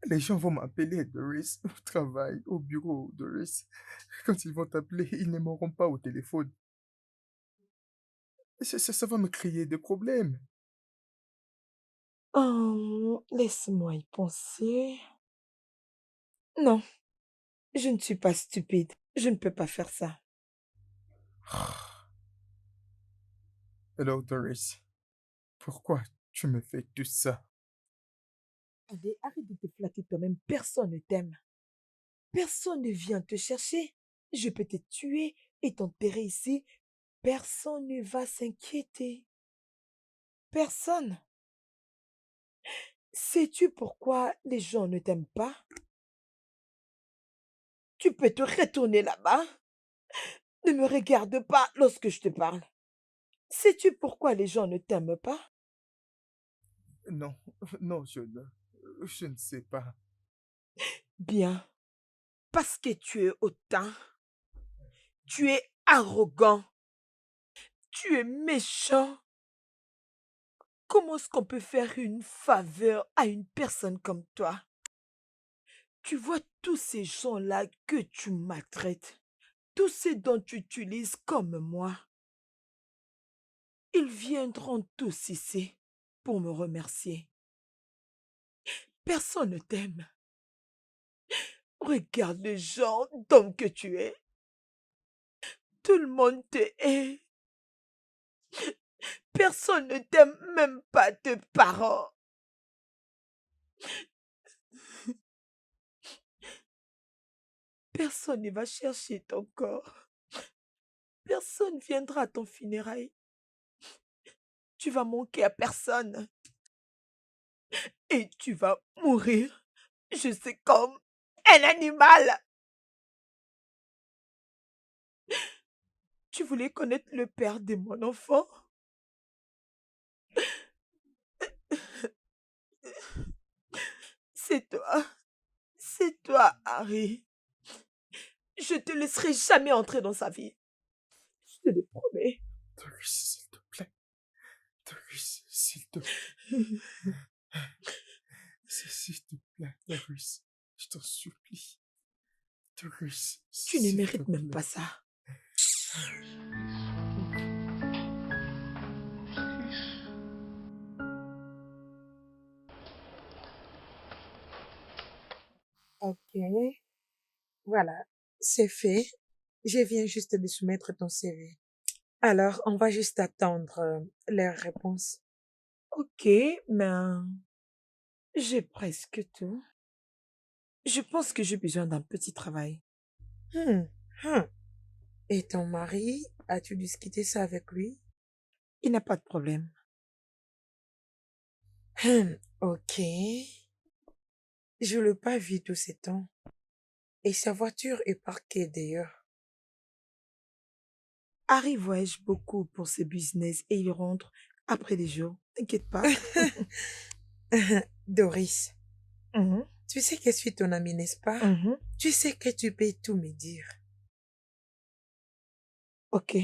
Les gens vont m'appeler Doris au travail, au bureau, Doris. Quand ils vont t'appeler, ils n'aimeront pas au téléphone. Ça va me créer des problèmes. Laisse-moi y penser. Non, je ne suis pas stupide. Je ne peux pas faire ça. Alors, Doris, pourquoi tu me fais tout ça? Allez, arrête de te flatter toi-même. Personne ne t'aime. Personne ne vient te chercher. Je peux te tuer et t'enterrer ici. Personne ne va s'inquiéter. Personne. Sais-tu pourquoi les gens ne t'aiment pas? Tu peux te retourner là-bas. Ne me regarde pas lorsque je te parle. Sais-tu pourquoi les gens ne t'aiment pas? Non, non, je ne sais pas. Bien, parce que tu es hautain, tu es arrogant, tu es méchant. Comment est-ce qu'on peut faire une faveur à une personne comme toi? Tu vois tous ces gens-là que tu maltraites, tous ces dont tu utilises comme moi, ils viendront tous ici pour me remercier. Personne ne t'aime. Regarde le genre d'homme que tu es. Tout le monde te hait. Personne ne t'aime, même pas tes parents. Personne ne va chercher ton corps. Personne viendra à ton funérail. Tu vas manquer à personne et tu vas mourir. Je sais comme un animal. Tu voulais connaître le père de mon enfant? C'est toi. C'est toi, Harry. Je te laisserai jamais entrer dans sa vie. Je te le promets. Doris, s'il te plaît. Doris, s'il te plaît. S'il te plaît, Doris. Je t'en supplie. Doris, Tu ne s'il te mérites même plaît. pas ça. Ok, voilà, c'est fait. Je viens juste de soumettre ton CV. Alors, on va juste attendre leur réponse. Ok, mais j'ai presque tout. Je pense que j'ai besoin d'un petit travail. Hmm, hmm. Et ton mari, as-tu discuté ça avec lui? Il n'a pas de problème. Ok. Je l'ai pas vu tous ces temps. Et sa voiture est parquée d'ailleurs. Harry voyage beaucoup pour ses business et il rentre après des jours. T'inquiète pas. Doris, Mhm, tu sais que je suis ton amie, n'est-ce pas? mhm. Tu sais que tu peux tout me dire. Ok.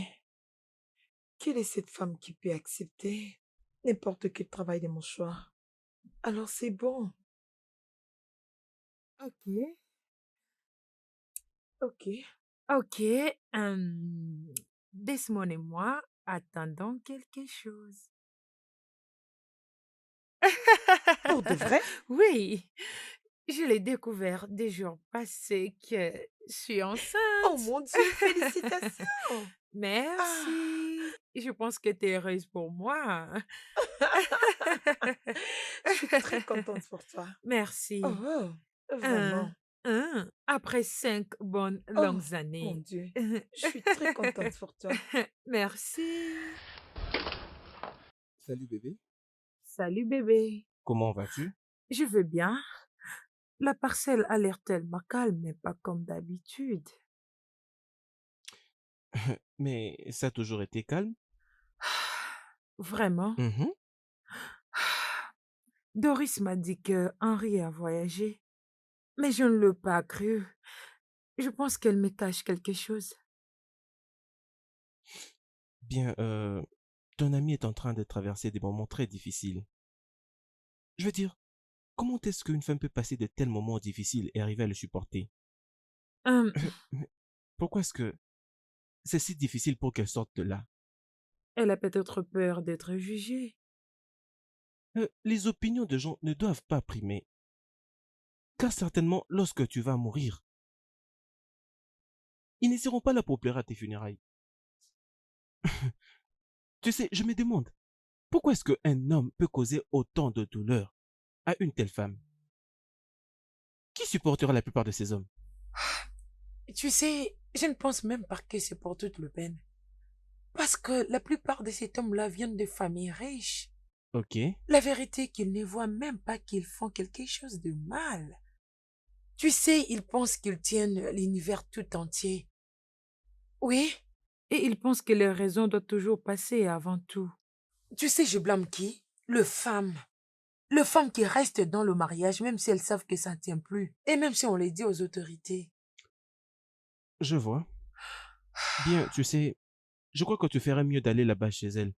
Quelle est cette femme qui peut accepter n'importe quel travail de mon choix? Alors c'est bon. Ok. Ok. Ok. Desmond et moi attendons quelque chose. Pour de vrai? Oui, je l'ai découvert des jours passés que je suis Oh enceinte. mon Dieu, félicitations! Ah! Merci. Je pense que tu es heureuse pour moi. Je suis très contente pour toi. Merci. Oh, Un, vraiment. après 5 bonnes Oh, longues mon années. Dieu. Je suis très contente pour toi. Merci. Salut bébé, Salut bébé. comment vas-tu? Je veux bien. La parcelle a l'air tellement calme, mais pas comme d'habitude. Mais ça a toujours été calme? Vraiment? Mhm. Doris m'a dit que Henri a voyagé, mais je ne l'ai pas cru. Je pense qu'elle me cache quelque chose. Bien, ton ami est en train de traverser des moments très difficiles. Je veux dire, comment est-ce qu'une femme peut passer de tels moments difficiles et arriver à le supporter? Hum, Mais pourquoi est-ce que c'est si difficile pour qu'elle sorte de là? Elle a peut-être peur d'être jugée. Les opinions de gens ne doivent pas primer, car certainement, lorsque tu vas mourir, ils ne seront pas là pour pleurer à tes funérailles. Tu sais, je me demande, pourquoi est-ce qu'un homme peut causer autant de douleur à une telle femme? Qui supportera la plupart de ces hommes? Tu sais, je ne pense même pas que c'est pour toute le peine. Parce que la plupart de ces hommes-là viennent de familles riches. Ok, La vérité est qu'ils ne voient même pas qu'ils font quelque chose de mal. Tu sais, ils pensent qu'ils tiennent l'univers tout entier. Oui, et ils pensent que leur raison doit toujours passer avant tout. Tu sais, je blâme qui? Le femme. Les femmes qui restent dans le mariage, même si elles savent que ça ne tient plus, et même si on les dit aux autorités. Je vois. Bien, tu sais, je crois que tu ferais mieux d'aller là-bas chez elle.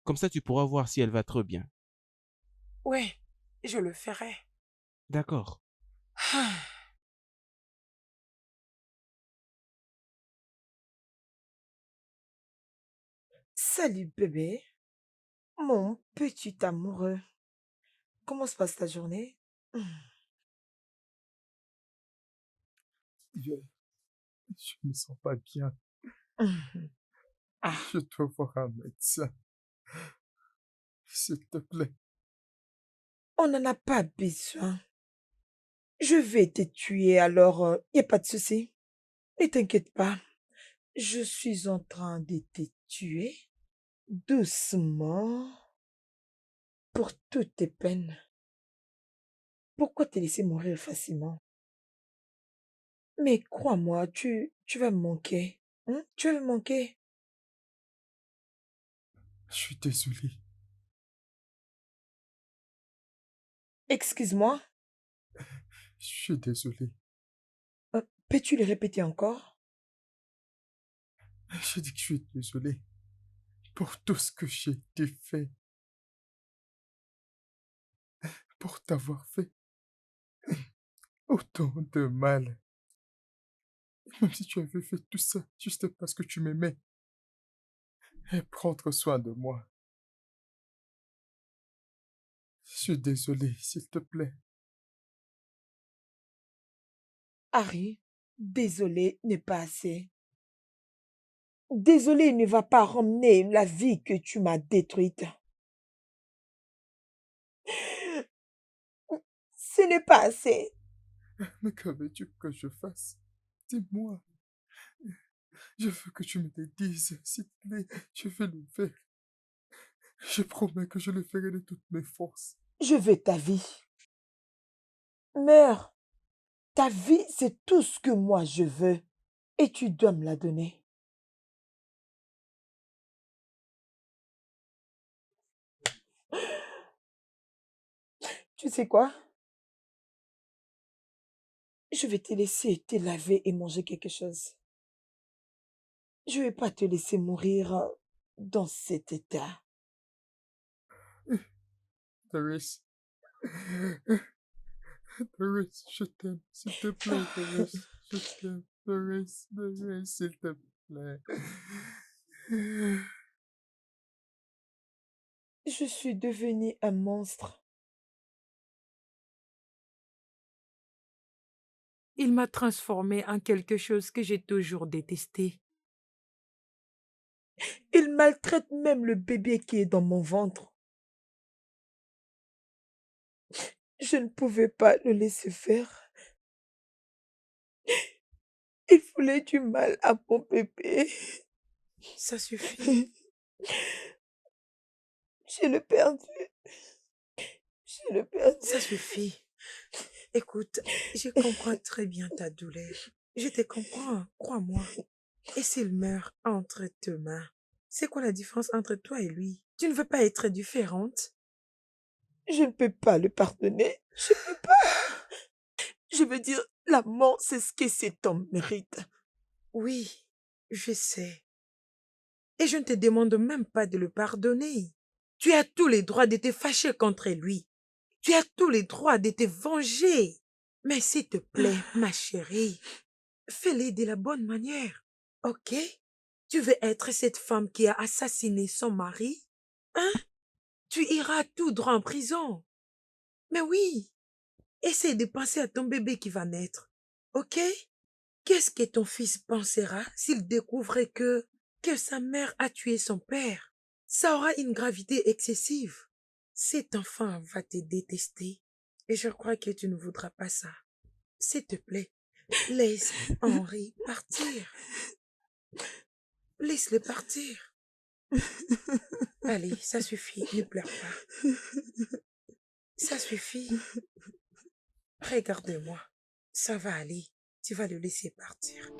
Comme ça, tu pourras voir si elle va trop bien. Ouais, je le ferai. D'accord. Salut bébé, mon petit amoureux. Comment se passe ta journée? Je, je me sens pas bien. Ah, Je dois voir un médecin. S'il te plaît. on n'en a pas besoin. Je vais te tuer alors, y a pas de souci. Ne t'inquiète pas. Je suis en train de te tuer doucement pour toutes tes peines. Pourquoi te laisser mourir facilement? Mais crois-moi, tu vas me manquer. Hein? Tu vas me manquer. Je suis désolé. Excuse-moi, Je suis désolé. peux-tu le répéter encore? J'ai dit que je suis désolé pour tout ce que j'ai été fait, pour t'avoir fait autant de mal. Même si tu avais fait tout ça juste parce que tu m'aimais et prendre soin de moi. Je suis désolé, s'il te plaît. Harry, désolé n'est pas assez. Désolé ne va pas ramener la vie que tu m'as détruite. Ce n'est pas assez. Mais que veux-tu que je fasse? Dis-moi. Je veux que tu me le dises, s'il te plaît. Je vais le faire. Je promets que je le ferai de toutes mes forces. Je veux ta vie. Meurs. Ta vie, c'est tout ce que moi je veux. Et tu dois me la donner. Tu sais quoi? Je vais te laisser te laver et manger quelque chose. Je vais pas te laisser mourir dans cet état. Doris. Doris, je t'aime. S'il te plaît, Doris. Je t'aime. Doris, Doris, s'il te plaît. Je suis devenu un monstre. Il m'a transformée en quelque chose que j'ai toujours détesté. Il maltraite même le bébé qui est dans mon ventre. Je ne pouvais pas le laisser faire. Il voulait du mal à mon bébé. Ça suffit. Je l'ai perdu. Je l'ai perdu. Ça suffit. Écoute, je comprends très bien ta douleur. Je te comprends, crois-moi. Et s'il meurt entre tes mains, c'est quoi la différence entre toi et lui? Tu ne veux pas être différente? Je ne peux pas le pardonner. Je ne peux pas. Je veux dire, la mort, c'est ce que cet homme mérite. Oui, je sais. Et je ne te demande même pas de le pardonner. Tu as tous les droits de te fâcher contre lui. Tu as tous les droits de te venger. Mais s'il te plaît, ma chérie, fais-le de la bonne manière. Ok? Tu veux être cette femme qui a assassiné son mari? Hein? Tu iras tout droit en prison. Mais oui, essaie de penser à ton bébé qui va naître. Ok? Qu'est-ce que ton fils pensera s'il découvrait que sa mère a tué son père? Ça aura une gravité excessive. Cet enfant va te détester. Et je crois que tu ne voudras pas ça. S'il te plaît, laisse Henri partir. Laisse-le partir. Allez, ça suffit, ne pleure pas. Ça suffit. Regarde-moi. Ça va aller. Tu vas le laisser partir.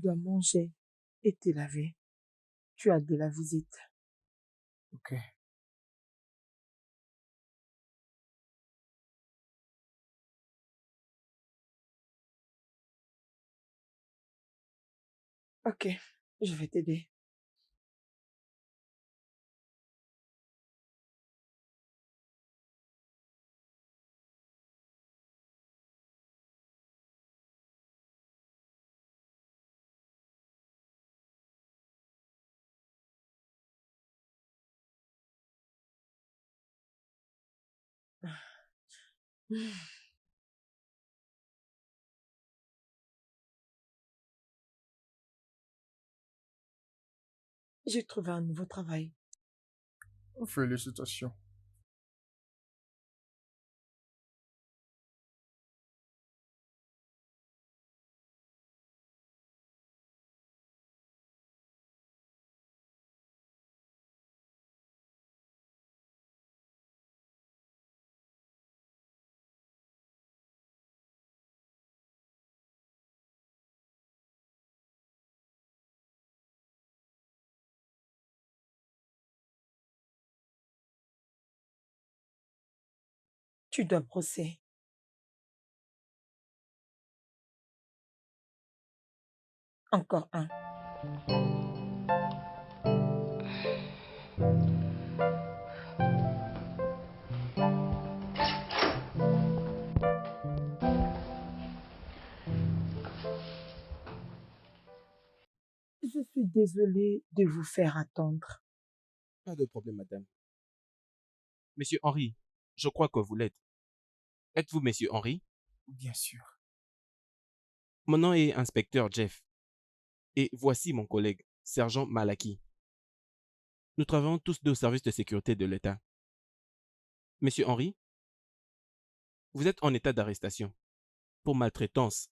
dois manger et te laver. Tu as de la visite. Ok. Ok, je vais t'aider. J'ai trouvé un nouveau travail. Félicitations. Tu dois brosser. Encore un. Je suis désolée de vous faire attendre. Pas de problème, madame. Monsieur Henry, je crois que vous l'êtes. Êtes-vous monsieur Henry? Bien sûr. Mon nom est inspecteur Jeff. Et voici mon collègue, sergent Malaki. Nous travaillons tous deux au service de sécurité de l'État. Monsieur Henry, vous êtes en état d'arrestation pour maltraitance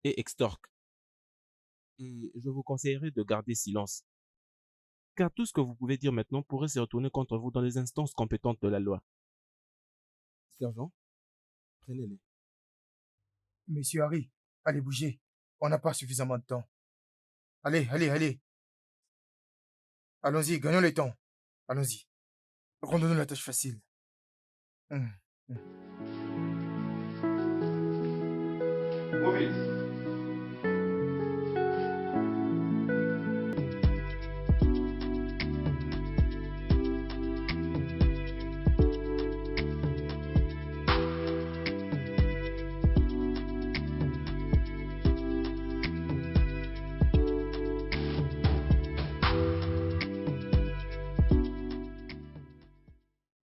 et extorque. Et je vous conseillerais de garder silence, car tout ce que vous pouvez dire maintenant pourrait se retourner contre vous dans les instances compétentes de la loi. Sergent, prenez-les. Monsieur Harry, allez bouger. On n'a pas suffisamment de temps. Allez, allez, allez. Allons-y, gagnons le temps. Allons-y. Rendons-nous la tâche facile. Hum, hum. Move it.